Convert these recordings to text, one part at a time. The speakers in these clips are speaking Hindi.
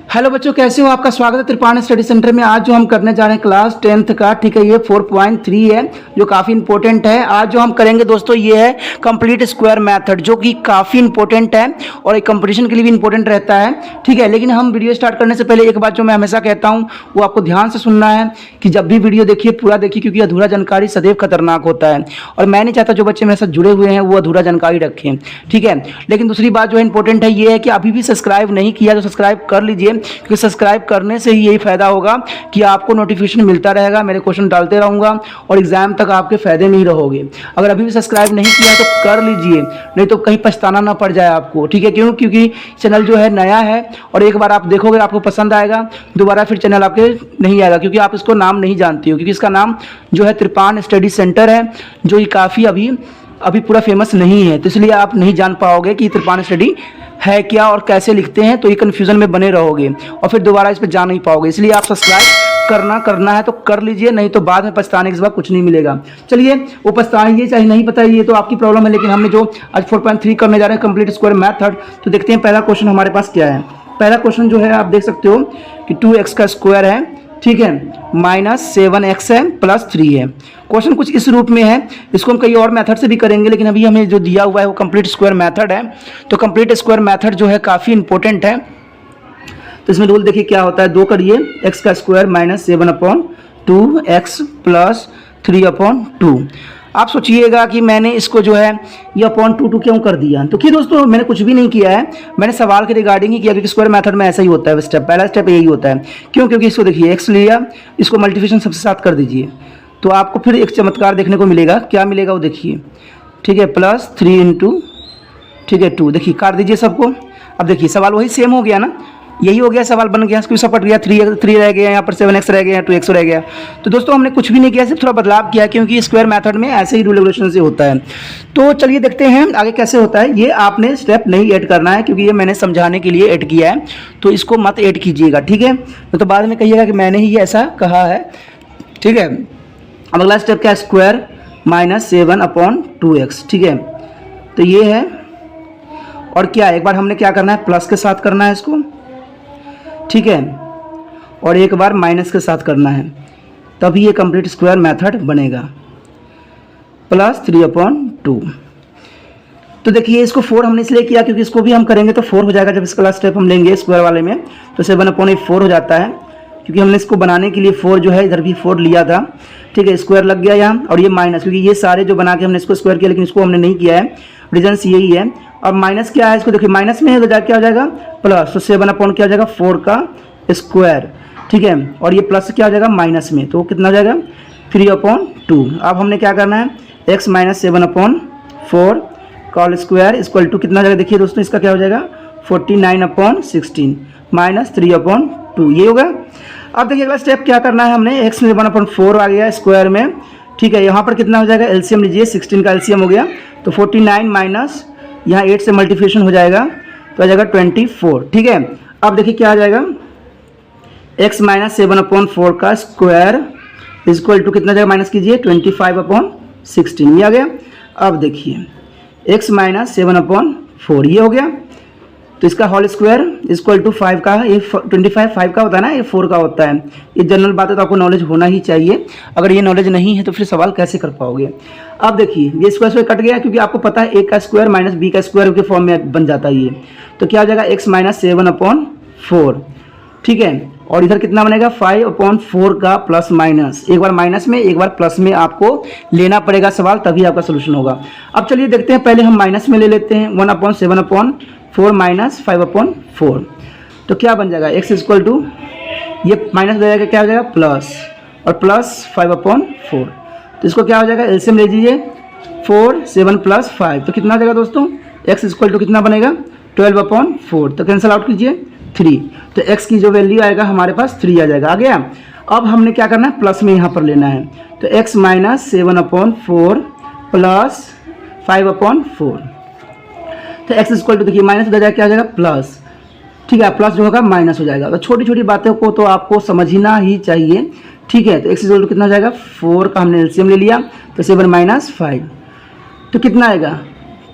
हेलो बच्चों, कैसे हो? आपका स्वागत है त्रिपाणी स्टडी सेंटर में। आज जो हम करने जा रहे हैं क्लास 10th का, ठीक है, ये 4.3 है जो काफ़ी इंपॉर्टेंट है। आज जो हम करेंगे दोस्तों ये है कंप्लीट स्क्वायर मेथड, जो कि काफ़ी इंपॉर्टेंट है और एक कंपटीशन के लिए भी इंपॉर्टेंट रहता है, ठीक है। लेकिन हम वीडियो स्टार्ट करने से पहले एक बात जो मैं हमेशा कहता हूँ वो आपको ध्यान से सुनना है कि जब भी वीडियो देखिए पूरा देखिए, क्योंकि अधूरा जानकारी सदैव खतरनाक होता है और मैं नहीं चाहता जो बच्चे मेरे साथ जुड़े हुए हैं वो अधूरा जानकारी रखें, ठीक है। लेकिन दूसरी बात जो है इंपॉर्टेंट है ये है कि अभी भी सब्सक्राइब नहीं किया तो सब्सक्राइब कर लीजिए, क्योंकि सब्सक्राइब करने से ही यही फ़ायदा होगा कि आपको नोटिफिकेशन मिलता रहेगा, मेरे क्वेश्चन डालते रहूँगा और एग्जाम तक आपके फ़ायदे में ही रहोगे। अगर अभी भी सब्सक्राइब नहीं किया तो कर लीजिए, नहीं तो कहीं पछताना ना पड़ जाए आपको, ठीक है। क्योंकि चैनल जो है नया है और एक बार आप देखोगे आपको पसंद आएगा, दोबारा फिर चैनल आपके नहीं आएगा, क्योंकि आप इसको नाम नहीं जानती हो, क्योंकि इसका नाम जो है त्रिपाण स्टडी सेंटर है, जो ये काफ़ी अभी पूरा फेमस नहीं है, तो इसलिए आप नहीं जान पाओगे कि त्रिपाण स्टडी है क्या और कैसे लिखते हैं, तो ये कन्फ्यूज़न में बने रहोगे और फिर दोबारा इस पर जा नहीं पाओगे। इसलिए आप सब्सक्राइब करना है तो कर लीजिए, नहीं तो बाद में पछताने के बाद कुछ नहीं मिलेगा। चलिए, वो पछताइए चाहे नहीं पता ये तो आपकी प्रॉब्लम है, लेकिन हमने जो आज 4.3 करने जा रहे हैं कंप्लीट स्क्वायर मेथड, तो देखते हैं पहला क्वेश्चन हमारे पास क्या है। पहला क्वेश्चन जो है आप देख सकते हो कि 2x का स्क्वायर है, ठीक है, -7x है +3 है। क्वेश्चन कुछ इस रूप में है, इसको हम कई और मेथड से भी करेंगे, लेकिन अभी हमें जो दिया हुआ है वो कंप्लीट स्क्वायर मेथड है। तो कंप्लीट स्क्वायर मेथड जो है काफ़ी इंपॉर्टेंट है। तो इसमें रूल देखिए क्या होता है, 2 करिए x का स्क्वायर -7/2 x + 3/2। आप सोचिएगा कि मैंने इसको जो है ये /2 क्यों कर दिया। तो कि दोस्तों मैंने कुछ भी नहीं किया है, मैंने सवाल के रिगार्डिंग ही किया, क्योंकि स्क्वायर मेथड में ऐसा ही होता है। स्टेप पहला स्टेप यही होता है। क्यों? क्योंकि इसको देखिए x लिया, इसको मल्टीप्लिकेशन सबसे साथ कर दीजिए, तो आपको फिर एक चमत्कार देखने को मिलेगा। क्या मिलेगा वो देखिए, ठीक है, +3 × ठीक है 2, देखिए काट दीजिए सबको। अब देखिए सवाल वही सेम हो गया ना, यही हो गया, सवाल बन गया, क्यों सपट गया, 3 रह गया, यहाँ पर 7x रह गया, 2x रह गया। तो दोस्तों हमने कुछ भी नहीं किया, सिर्फ थोड़ा बदलाव किया, क्योंकि स्क्वायर मेथड में ऐसे ही रूल रेगुलेशन से होता है। तो चलिए देखते हैं आगे कैसे होता है। ये आपने स्टेप नहीं ऐड करना है, क्योंकि ये मैंने समझाने के लिए ऐड किया है, तो इसको मत ऐड कीजिएगा, ठीक है। तो बाद में कहिएगा कि मैंने ही ऐसा कहा है, ठीक है। अब अगला स्टेप क्या है, स्क्वायर -7/2x, ठीक है। तो ये है, और क्या एक बार हमने क्या करना है, प्लस के साथ करना है इसको, ठीक है, और एक बार माइनस के साथ करना है, तभी ये कंप्लीट स्क्वायर मेथड बनेगा, +3/2। तो देखिए इसको 4 हमने इसलिए किया क्योंकि इसको भी हम करेंगे तो 4 हो जाएगा। जब इसका लास्ट स्टेप हम लेंगे स्क्वायर वाले में तो 7/4 हो जाता है, क्योंकि हमने इसको बनाने के लिए 4 जो है इधर भी 4 लिया था, ठीक है। स्क्वायर लग गया यहाँ, और ये माइनस, क्योंकि ये सारे जो बना के हमने इसको स्क्वायर किया, लेकिन इसको हमने नहीं किया है, रीजन यही है। और माइनस क्या है, इसको देखिए माइनस में है तो क्या हो जाएगा, प्लस, तो 7/4 क्या हो जाएगा, 4 का स्क्वायर, ठीक है। और ये प्लस क्या हो जाएगा माइनस में, तो कितना हो जाएगा 3/2। अब हमने क्या करना है, x -7/4 का होल स्क्वायर इक्वल टू कितना हो जाएगा, देखिए दोस्तों इसका क्या हो जाएगा 49/16 -3/2, ये होगा। अब देखिए अगला स्टेप क्या करना है, हमने x में 1/4 आ गया स्क्वायर में, ठीक है। यहाँ पर कितना हो जाएगा, एलसीएम लीजिए, 16 का एलसीएम हो गया, तो 49 माइनस यहाँ 8 से मल्टीप्लिकेशन हो जाएगा, तो आ जाएगा 24, ठीक है। अब देखिए क्या आ जाएगा, x -7/4 का स्क्वायर इक्वल टू कितना जाएगा, माइनस कीजिए 25/16, ये आ गया। अब देखिए x -7/4 ये हो गया, तो इसका होल स्क्वायर इक्वल टू 5 का, ये 25 5 का होता है ना, ये 4 का होता है। ये जनरल बात है तो आपको नॉलेज होना ही चाहिए, अगर ये नॉलेज नहीं है तो फिर सवाल कैसे कर पाओगे। अब देखिए ये स्क्वायर कट गया, क्योंकि आपको पता है a का स्क्वायर माइनस b का स्क्वायर के फॉर्म में बन जाता है ये, तो क्या हो जाएगा x -7/4, ठीक है। और इधर कितना बनेगा 5/4 का प्लस माइनस, एक बार माइनस में एक बार प्लस में आपको लेना पड़ेगा सवाल, तभी आपका सोल्यूशन होगा। अब चलिए देखते हैं, पहले हम माइनस में ले लेते हैं, 1/7/4 माइनस 5/4, तो क्या बन जाएगा x इक्वल टू, ये माइनस हो जाएगा, क्या हो जाएगा प्लस, और प्लस 5/4, तो इसको क्या हो जाएगा, एलसीएम ले लीजिए, 4 7 + 5, तो कितना हो जाएगा दोस्तों, x इक्वल टू कितना बनेगा 12/4, तो कैंसिल आउट कीजिए 3, तो x की जो वैल्यू आएगा हमारे पास 3 आ जाएगा, आ गया। अब हमने क्या करना है, प्लस में यहाँ पर लेना है, तो x -7/4 प्लस 5/4, तो x इक्वल टू देखिए माइनस हो जाएगा, क्या हो जाएगा प्लस, ठीक है, प्लस जो होगा माइनस हो जाएगा। तो छोटी छोटी बातों को तो आपको समझना ही चाहिए, ठीक है। तो x इक्वल टू कितना हो जाएगा, 4 का हमने एलसीएम ले लिया, तो 7 - 5, तो कितना आएगा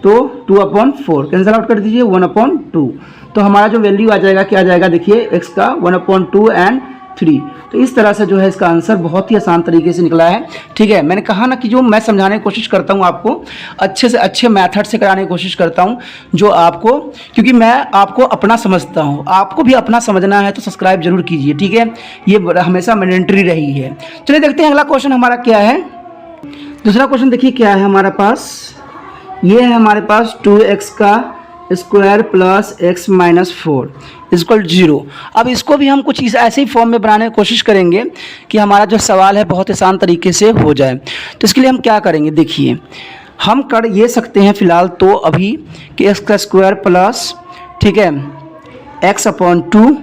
तो 2/4 कैंसिल आउट कर दीजिए 1/2। तो हमारा जो वैल्यू आ जाएगा क्या आ जाएगा देखिए x का 1/2 एंड 3। तो इस तरह से जो है इसका आंसर बहुत ही आसान तरीके से निकला है। ठीक है, मैंने कहा ना कि जो मैं समझाने की कोशिश करता हूँ आपको अच्छे से अच्छे मेथड से कराने की कोशिश करता हूँ जो आपको, क्योंकि मैं आपको अपना समझता हूँ, आपको भी अपना समझना है तो सब्सक्राइब जरूर कीजिए। ठीक है, ये हमेशा मैंडेटरी रही है। चलिए देखते हैं अगला क्वेश्चन हमारा क्या है। दूसरा क्वेश्चन देखिए क्या है हमारे पास, ये है हमारे पास 2x का square plus x minus 4 equal 0। अब इसको भी हम कुछ इस ऐसे ही फॉर्म में बनाने की कोशिश करेंगे कि हमारा जो सवाल है बहुत आसान तरीके से हो जाए। तो इसके लिए हम क्या करेंगे देखिए, हम कर ये सकते हैं फिलहाल तो अभी कि x का स्क्वायर प्लस, ठीक है, x/2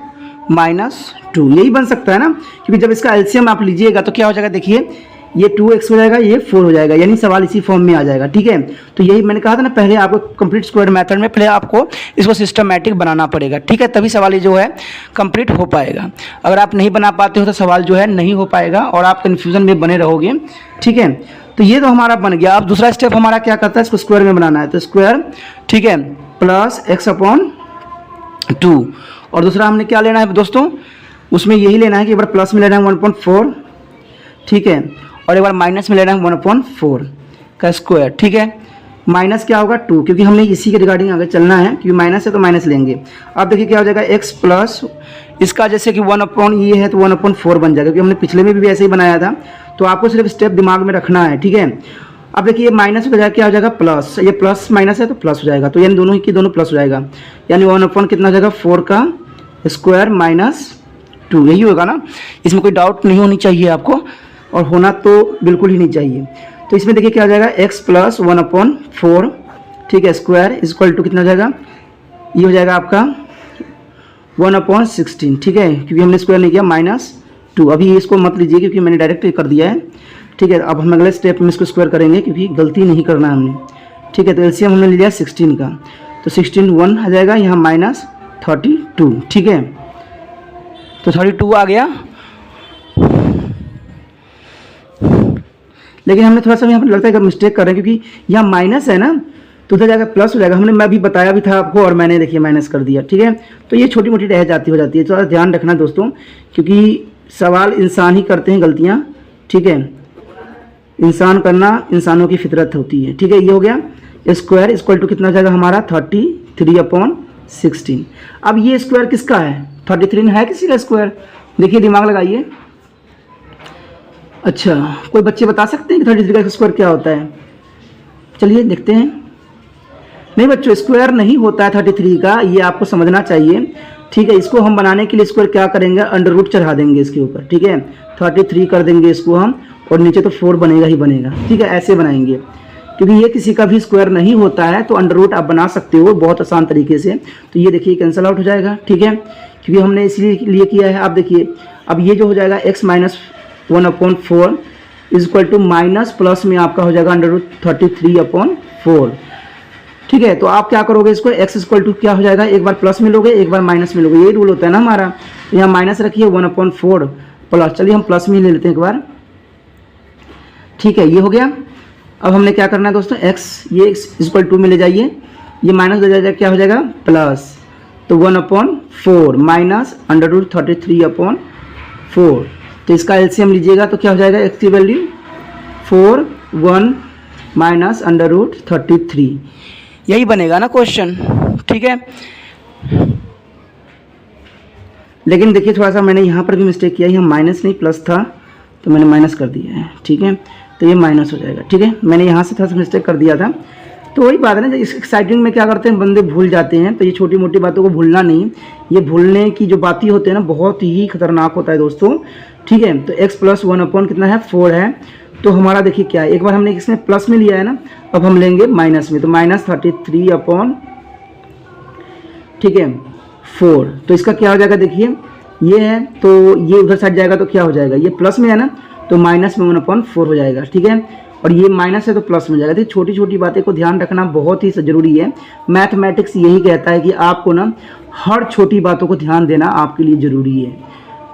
माइनस 2 यही बन सकता है ना, क्योंकि जब इसका एलसीएम आप लीजिएगा तो क्या हो जाएगा देखिए, ये 2x हो जाएगा, ये 4 हो जाएगा, यानी सवाल इसी फॉर्म में आ जाएगा। ठीक है, तो यही मैंने कहा था ना पहले आपको कंप्लीट स्क्वायर मेथड में पहले आपको इसको सिस्टमैटिक बनाना पड़ेगा। ठीक है, तभी सवाल ये जो है कंप्लीट हो पाएगा। अगर आप नहीं बना पाते हो तो सवाल जो है नहीं हो पाएगा और आप कन्फ्यूजन में बने रहोगे। ठीक है, तो ये तो हमारा बन गया। अब दूसरा स्टेप हमारा क्या करता है, इसको स्क्वायर में बनाना है। तो स्क्वायर, ठीक है, प्लस x/2 और दूसरा हमने क्या लेना है दोस्तों, उसमें यही लेना है कि एक बार प्लस में लेना है 1/4, ठीक है, और एक बार माइनस में लेना है 1/4 का स्क्वायर। ठीक है, माइनस क्या होगा 2, क्योंकि हमने इसी के रिगार्डिंग आगे चलना है, क्योंकि माइनस है तो माइनस लेंगे। अब देखिए क्या हो जाएगा x प्लस इसका जैसे कि 1/ ये है तो 1/4 बन जाएगा, क्योंकि हमने पिछले में भी ऐसे ही बनाया था। तो आपको सिर्फ स्टेप दिमाग में रखना है। ठीक है, अब देखिए ये माइनस हो जाएगा, क्या हो जाएगा प्लस, ये प्लस माइनस है तो प्लस हो जाएगा, तो यानी दोनों की दोनों प्लस हो जाएगा, यानी 1/ कितना हो जाएगा 4 का स्क्वायर माइनस 2, यही होगा ना, इसमें कोई डाउट नहीं होनी चाहिए आपको, और होना तो बिल्कुल ही नहीं चाहिए। तो इसमें देखिए क्या हो जाएगा x प्लस 1/4, ठीक है, स्क्वायर इक्वल टू कितना हो जाएगा, ये हो जाएगा आपका 1/16। ठीक है, क्योंकि हमने स्क्वायर नहीं किया -2। अभी इसको मत लीजिए क्योंकि मैंने डायरेक्ट कर दिया है। ठीक है, अब हम अगले स्टेप में इसको स्क्वायर करेंगे क्योंकि गलती नहीं करना है हमने। ठीक है, तो एलसीएम हमने लिया 16 का, तो 16 1 आ जाएगा, यहाँ -32। ठीक है, तो 32 आ गया, लेकिन हमने थोड़ा सा यहाँ पर लगता है कि मिस्टेक कर रहे हैं, क्योंकि यहाँ माइनस है ना, तो उधर जाकर प्लस हो जाएगा। मैं भी बताया भी था आपको और मैंने देखिए माइनस कर दिया। ठीक है, तो ये छोटी मोटी रह जाती हो जाती है, थोड़ा ध्यान रखना दोस्तों, क्योंकि सवाल इंसान ही करते हैं गलतियाँ। ठीक है, इंसान करना इंसानों की फितरत होती है। ठीक है, ये हो गया स्क्वायर इक्वल टू कितना हो जाएगा हमारा 33/16। अब ये स्क्वायर किसका है, 33 है किसी का स्क्वायर, देखिए दिमाग लगाइए। अच्छा, कोई बच्चे बता सकते हैं कि 33 का स्क्वायर क्या होता है, चलिए देखते हैं। नहीं बच्चों, स्क्वायर नहीं होता है 33 का, ये आपको समझना चाहिए। ठीक है, इसको हम बनाने के लिए स्क्वायर क्या करेंगे, अंडर रूट चढ़ा देंगे इसके ऊपर। ठीक है, 33 कर देंगे इसको हम, और नीचे तो 4 बनेगा ही बनेगा। ठीक है, ऐसे बनाएंगे, क्योंकि ये किसी का भी स्क्वायर नहीं होता है, तो अंडर रूट आप बना सकते हो बहुत आसान तरीके से। तो ये देखिए कैंसिल आउट हो जाएगा। ठीक है, क्योंकि हमने इसलिए किया है। आप देखिए, अब ये जो हो जाएगा x minus 1/4 equal to minus plus में आपका हो जाएगा अंडर रूट 33/4। ठीक है, तो आप क्या करोगे, इसको x इक्वल टू क्या हो जाएगा, एक बार प्लस में लोगे एक बार माइनस में लोगे, यही रूल होता है ना हमारा। तो यहाँ माइनस रखिए 1/4 प्लस, चलिए हम प्लस में ले लेते हैं एक बार। ठीक है, ये हो गया। अब हमने क्या करना है दोस्तों, x ये इक्वल टू में ले जाइए, ये माइनस ले जाएगा, क्या हो जाएगा प्लस, तो 1/4 माइनस अंडर रूट 33/4। तो इसका एलसीएम लीजिएगा तो क्या हो जाएगा, x की वैल्यू 4 1 माइनस अंडर रूट 33, यही बनेगा ना क्वेश्चन। ठीक है, लेकिन देखिए थोड़ा सा मैंने यहाँ पर भी मिस्टेक किया, यहाँ माइनस नहीं प्लस था तो मैंने माइनस कर दिया है। ठीक है, तो ये माइनस हो जाएगा। ठीक है, मैंने यहाँ से थोड़ा सा मिस्टेक कर दिया था। तो वही बात है ना, इस एक्साइटिंग में क्या करते हैं बंदे भूल जाते हैं, तो ये छोटी मोटी बातों को भूलना नहीं, ये भूलने की जो बातें होते हैं ना बहुत ही खतरनाक होता है दोस्तों। ठीक है, तो x प्लस 1/, कितना है 4 है, तो हमारा देखिए क्या है, एक बार हमने इसमें प्लस में लिया है ना, अब हम लेंगे माइनस में, तो -33/, ठीक है 4। तो इसका क्या हो जाएगा देखिए, ये है तो ये उधर साइड जाएगा तो क्या हो जाएगा, ये प्लस में है ना, तो माइनस में 1/4 हो जाएगा। ठीक है, और ये माइनस है तो प्लस में जाएगा। तो छोटी छोटी बातें को ध्यान रखना बहुत ही ज़रूरी है। मैथमेटिक्स यही कहता है कि आपको ना हर छोटी बातों को ध्यान देना आपके लिए ज़रूरी है।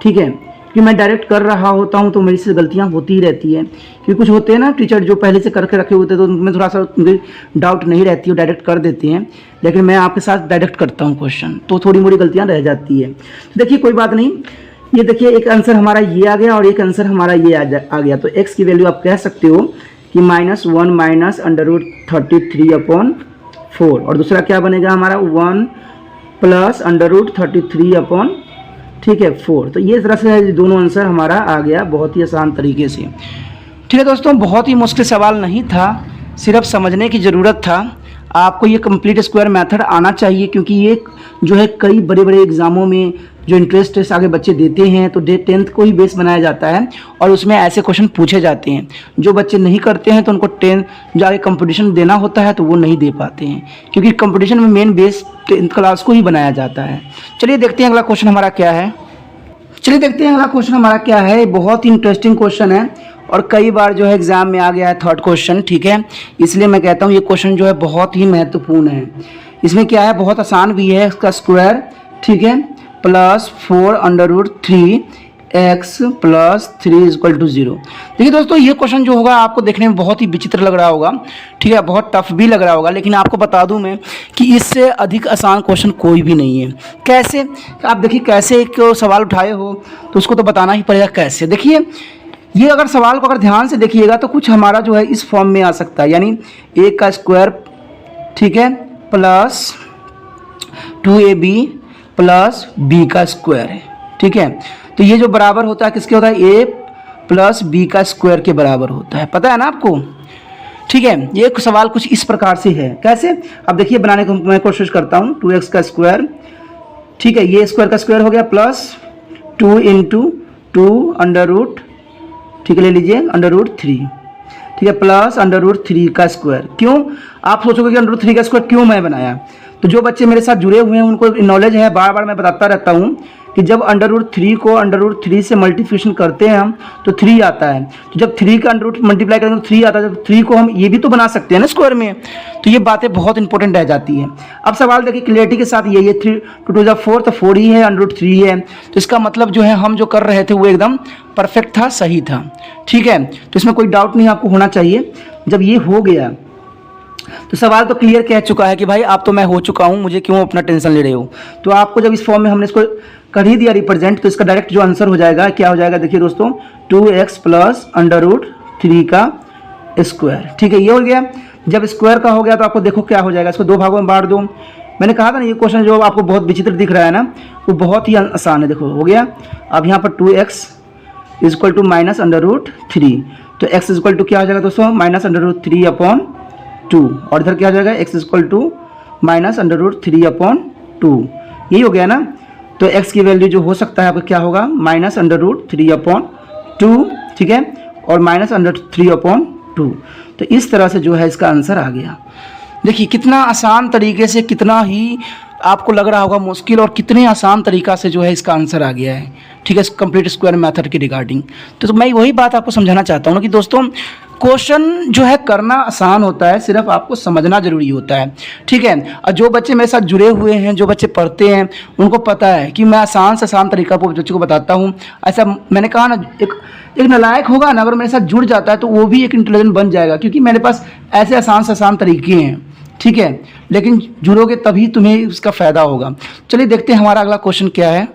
ठीक है, कि मैं डायरेक्ट कर रहा होता हूँ तो मेरी से गलतियाँ होती ही रहती है, क्योंकि कुछ होते हैं ना टीचर जो पहले से करके रखे होते हैं तो उनमें थोड़ा सा उनकी डाउट नहीं रहती है, डायरेक्ट कर देते हैं, लेकिन मैं आपके साथ डायरेक्ट करता हूँ क्वेश्चन, तो थोड़ी मोड़ी गलतियाँ रह जाती है। तो देखिए कोई बात नहीं, ये देखिए एक आंसर हमारा ये आ गया और एक आंसर हमारा ये आ गया। तो x की वैल्यू आप कह सकते हो कि -1 माइनस √33/4, और दूसरा क्या बनेगा हमारा 1 प्लस √33 ठीक है 4। तो ये तरह से दोनों आंसर हमारा आ गया बहुत ही आसान तरीके से। ठीक है दोस्तों, बहुत ही मुश्किल सवाल नहीं था, सिर्फ समझने की ज़रूरत था। आपको ये कंप्लीट स्क्वायर मेथड आना चाहिए, क्योंकि ये जो है कई बड़े बड़े एग्जामों में जो इंट्रेंस टेस्ट आगे बच्चे देते हैं तो 10th को ही बेस बनाया जाता है और उसमें ऐसे क्वेश्चन पूछे जाते हैं। जो बच्चे नहीं करते हैं तो उनको 10th जो आगे कंपटीशन देना होता है तो वो नहीं दे पाते हैं, क्योंकि कंपटीशन में मेन बेस 10th क्लास को ही बनाया जाता है। चलिए देखते हैं अगला क्वेश्चन हमारा क्या है। बहुत ही इंटरेस्टिंग क्वेश्चन है और कई बार जो है एग्जाम में आ गया है थर्ड क्वेश्चन। ठीक है, इसलिए मैं कहता हूँ ये क्वेश्चन जो है बहुत ही महत्वपूर्ण है। इसमें क्या है, बहुत आसान भी है, इसका स्क्वायर ठीक है +4√3x + 3 = 0। देखिए दोस्तों, ये क्वेश्चन जो होगा आपको देखने में बहुत ही विचित्र लग रहा होगा, ठीक है, बहुत टफ भी लग रहा होगा, लेकिन आपको बता दूं मैं कि इससे अधिक आसान क्वेश्चन कोई भी नहीं है। कैसे, आप देखिए कैसे एक सवाल उठाए हो तो उसको तो बताना ही पड़ेगा कैसे। देखिए ये अगर सवाल को अगर ध्यान से देखिएगा तो कुछ हमारा जो है इस फॉर्म में आ सकता है, यानी a का स्क्वायर ठीक है प्लस 2ab प्लस b का स्क्वायर है। ठीक है, तो ये जो बराबर होता है किसके होता है, a प्लस b का स्क्वायर के बराबर होता है, पता है ना आपको। ठीक है, ये सवाल कुछ इस प्रकार से है। कैसे, अब देखिए बनाने की मैं कोशिश करता हूँ। 2x का स्क्वायर ठीक है, ये स्क्वायर का स्क्वायर हो गया प्लस 2 × 2 अंडर रूट ठीक है, ले लीजिए √3 ठीक है प्लस √3 का स्क्वायर। क्यों, आप सोचोगे कि √3 का स्क्वायर क्यों मैं बनाया, तो जो बच्चे मेरे साथ जुड़े हुए हैं उनको नॉलेज है, बार बार मैं बताता रहता हूँ कि जब √3 को √3 से मल्टीप्लिकेशन करते हैं हम तो 3 आता है। तो जब 3 का √ मल्टीप्लाई करेंगे तो 3 आता है, जब 3 को हम ये भी तो बना सकते हैं ना स्क्वायर में। तो ये बातें बहुत इंपॉर्टेंट रह जाती हैं। अब सवाल देखिए क्लियरिटी के साथ, ये 3 × 2 = 4 तो 4 ही है, √3 है, तो इसका मतलब जो है हम जो कर रहे थे वो एकदम परफेक्ट था, सही था। ठीक है, तो इसमें कोई डाउट नहीं आपको होना चाहिए। जब ये हो गया तो सवाल तो क्लियर कह चुका है कि भाई आप तो मैं हो चुका हूँ, मुझे क्यों अपना टेंशन ले रहे हो। तो आपको जब इस फॉर्म में हमने इसको कर ही दिया रिप्रेजेंट, तो इसका डायरेक्ट जो आंसर हो जाएगा क्या हो जाएगा, देखिए दोस्तों 2x प्लस √3 का स्क्वायर। ठीक है, ये हो गया। जब स्क्वायर का हो गया तो आपको देखो क्या हो जाएगा, इसको 2 भागों में बांट दो। मैंने कहा था ना ये क्वेश्चन जो आपको बहुत विचित्र दिख रहा है ना, वो बहुत ही आसान है। देखो हो गया। अब यहाँ पर 2x = -√3, तो x = क्या हो जाएगा दोस्तों, -√3/2, और इधर क्या हो जाएगा, x = -√3/2। यही हो गया ना। तो x की वैल्यू जो हो सकता है आपका क्या होगा, -√3/2 ठीक है, और -√3/2। तो इस तरह से जो है इसका आंसर आ गया। देखिए कितना आसान तरीके से, कितना ही आपको लग रहा होगा मुश्किल, और कितने आसान तरीका से जो है इसका आंसर आ गया है। ठीक है, कंप्लीट स्क्वायर मेथड के रिगार्डिंग। तो मैं वही बात आपको समझाना चाहता हूँ ना कि दोस्तों क्वेश्चन जो है करना आसान होता है, सिर्फ आपको समझना ज़रूरी होता है। ठीक है, और जो बच्चे मेरे साथ जुड़े हुए हैं, जो बच्चे पढ़ते हैं, उनको पता है कि मैं आसान से आसान तरीका बच्चों को बताता हूँ। ऐसा मैंने कहा ना, एक नालायक होगा ना, अगर मेरे साथ जुड़ जाता है तो वो भी एक इंटेलिजेंट बन जाएगा, क्योंकि मेरे पास ऐसे आसान से आसान तरीके हैं। ठीक है, लेकिन जुड़ोगे तभी तुम्हें उसका फ़ायदा होगा। चलिए देखते हैं हमारा अगला क्वेश्चन क्या है।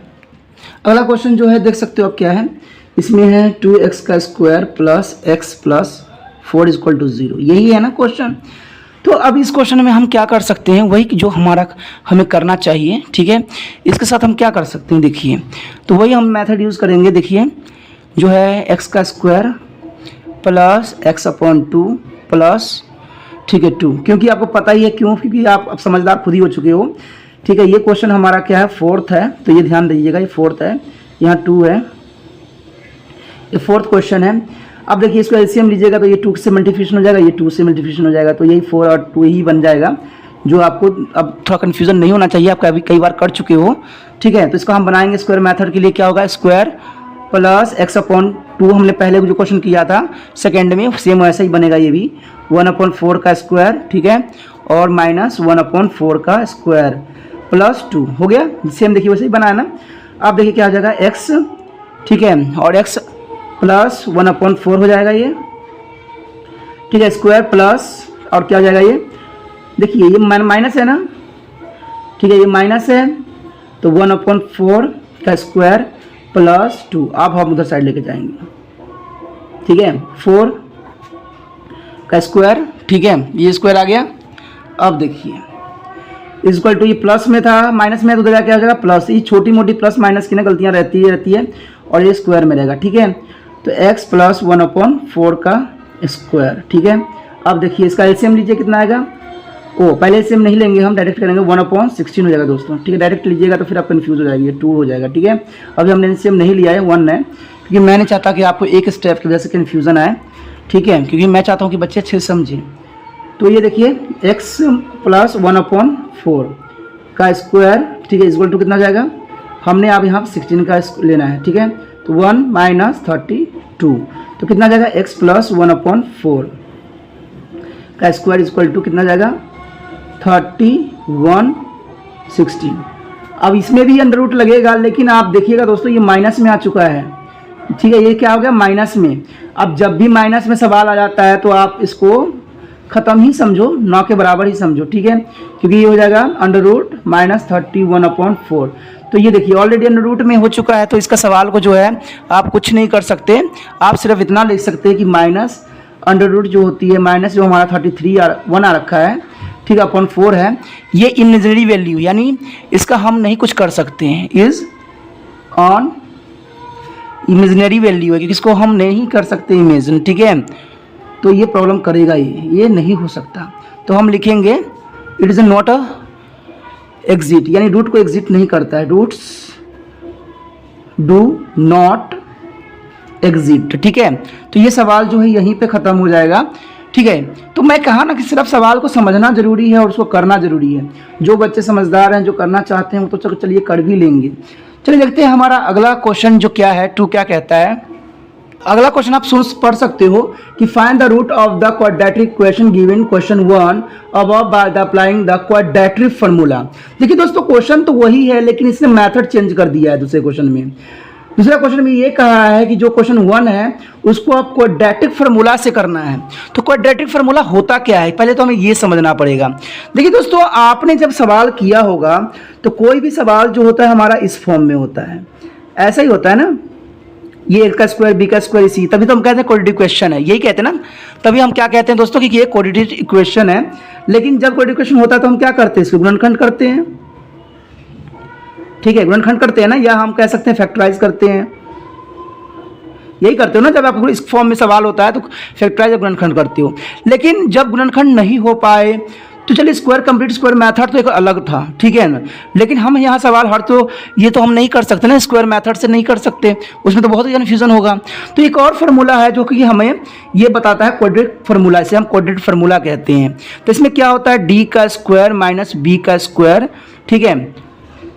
अगला क्वेश्चन जो है देख सकते हो आप क्या है, इसमें है 2x का स्क्वायर प्लस x प्लस 4 = 0। यही है ना क्वेश्चन। तो अब इस क्वेश्चन में हम क्या कर सकते हैं, वही जो हमें करना चाहिए। ठीक है, इसके साथ हम क्या कर सकते हैं, देखिए तो वही हम मेथड यूज़ करेंगे। देखिए जो है x का स्क्वायर प्लस x/2 प्लस ठीक है 2, क्योंकि आपको पता ही है क्यों, क्योंकि आप समझदार खुद ही हो चुके हो। ठीक है, ये क्वेश्चन हमारा क्या है, 4th है, तो ये ध्यान दीजिएगा, ये 4th है, यहाँ 2 है, ये 4th क्वेश्चन है। अब देखिए इसको एलसीएम लीजिएगा तो ये 2 से मल्टीप्लिकेशन हो जाएगा, ये 2 से मल्टीप्लिकेशन हो जाएगा, तो यही 4 और 2 ही बन जाएगा। जो आपको अब थोड़ा कन्फ्यूजन नहीं होना चाहिए, आप कई बार कर चुके हो। ठीक है, तो इसको हम बनाएंगे स्क्वायर मेथड के लिए, क्या होगा, स्क्वायर प्लस x/2 हमने पहले जो क्वेश्चन किया था सेकेंड में, सेम वैसा ही बनेगा ये भी, 1/4 का स्क्वायर। ठीक है, और -1/4 का स्क्वायर प्लस 2 हो गया। सेम देखिए वैसे ही बनाया ना। अब देखिए क्या हो जाएगा, x ठीक है, और x प्लस 1/4 हो जाएगा ये, ठीक है, स्क्वायर प्लस और क्या हो जाएगा ये, देखिए ये माइनस है ना, ठीक है, ये माइनस है तो 1/4 का स्क्वायर प्लस 2, अब हम उधर साइड लेके जाएंगे, ठीक है, 4 का स्क्वायर, ठीक है, ये स्क्वायर आ गया। अब देखिए इक्वल टू, ये प्लस में था माइनस में, तो उधर क्या हो जाएगा प्लस, ये छोटी मोटी प्लस माइनस की ना गलतियाँ रहती है और ये स्क्वायर में रहेगा, ठीक है, तो x प्लस 1/4 का स्क्वायर, ठीक है। अब देखिए इसका एलसीएम लीजिए, कितना आएगा, ओ पहले एलसीएम नहीं लेंगे हम, डायरेक्ट करेंगे, 1/16 हो जाएगा दोस्तों, ठीक है, डायरेक्ट लीजिएगा तो फिर आप कन्फ्यूज हो जाएगी, 2 हो जाएगा, ठीक है। अभी हमने एलसीएम नहीं लिया है, 1 है, क्योंकि मैं नहीं चाहता कि आपको एक स्टेप की वजह से कन्फ्यूजन आए, ठीक है, क्योंकि मैं चाहता हूँ कि बच्चे अच्छे से समझें। तो ये देखिए x प्लस 1/4 का स्क्वायर, ठीक है, इक्वल टू कितना जाएगा, हमने अब यहाँ 16 का लेना है, ठीक है, तो 1 - 32, तो कितना जाएगा x प्लस 1/4 का स्क्वायर इक्वल टू कितना जाएगा 31/16। अब इसमें भी अंडर रूट लगेगा, लेकिन आप देखिएगा दोस्तों ये माइनस में आ चुका है, ठीक है, ये क्या हो गया माइनस में। अब जब भी माइनस में सवाल आ जाता है तो आप इसको ख़त्म ही समझो, 9 के बराबर ही समझो, ठीक है, क्योंकि ये हो जाएगा अंडर रूट -31/4। तो ये देखिए ऑलरेडी अंडर रूट में हो चुका है, तो इसका सवाल को जो है आप कुछ नहीं कर सकते, आप सिर्फ इतना लिख सकते हैं कि माइनस अंडर रूट जो होती है, माइनस जो हमारा 1 आ रखा है, ठीक है, अपॉन 4 है, ये इमेजिनरी वैल्यू, यानी इसका हम नहीं कुछ कर सकते हैं, इज़ ऑन इमेजिनरी वैल्यू है, क्योंकि इसको हम नहीं कर सकते इमेजिन, ठीक है, तो ये प्रॉब्लम करेगा, ये नहीं हो सकता। तो हम लिखेंगे it is not a exit, यानी रूट को एग्जिट नहीं करता है, रूट्स डू नॉट एग्जिट, ठीक है। तो ये सवाल जो है यहीं पे ख़त्म हो जाएगा, ठीक है। तो मैं कहा ना कि सिर्फ सवाल को समझना जरूरी है और उसको करना जरूरी है। जो बच्चे समझदार हैं, जो करना चाहते हैं, वो तो चलिए कर भी लेंगे। चलिए देखते हैं हमारा अगला क्वेश्चन जो क्या है, 2 क्या कहता है। अगला क्वेश्चन आप सुन पढ़ सकते हो कि find the root of the quadratic equation given question 1 above by the applying the quadratic formula. देखिए दोस्तों क्वेश्चन तो वही है, लेकिन इसने मेथड चेंज कर दिया है दूसरे क्वेश्चन में। दूसरा क्वेश्चन में ये कहा है कि जो क्वेश्चन 1 है उसको आप क्वाड्रेटिक फार्मूला से करना है। तो क्वाड्रेटिक फार्मूला होता क्या है, पहले तो हमें ये समझना पड़ेगा। देखिए दोस्तों, आपने जब सवाल किया होगा तो कोई भी सवाल जो होता है हमारा इस फॉर्म में होता है, ऐसा ही होता है ना, ये a का स्क्वायर b का स्क्वायर इसी, तभी तो हम कहते हैं क्वाड्रेटिक इक्वेशन है, यही कहते हैं ना। तभी हम क्या कहते हैं दोस्तों कि ये क्वाड्रेटिक इक्वेशन है। लेकिन जब क्वाड्रेटिक इक्वेशन होता है तो हम क्या करते हैं, इसको गुणनखंड करते हैं, ठीक है, गुणनखंड करते हैं ना, या हम कह सकते हैं फैक्टराइज करते हैं, यही करते हो ना। जब आपको इस फॉर्म में सवाल होता है तो फैक्टराइज या गुणनखंड करते हो। लेकिन जब गुणनखंड नहीं हो पाए तो चलिए स्क्वायर कंप्लीट स्क्वायर मेथड तो एक अलग था, ठीक है ना। लेकिन हम यहाँ सवाल हर तो ये तो हम नहीं कर सकते ना, स्क्वायर मेथड से नहीं कर सकते, उसमें तो बहुत ही कन्फ्यूजन होगा। तो एक और फार्मूला है जो कि हमें ये बताता है क्वाड्रेटिक फार्मूला, इसे हम क्वाड्रेटिक फार्मूला कहते हैं। तो इसमें क्या होता है, डी का स्क्वायर माइनस बी का स्क्वायर, ठीक है,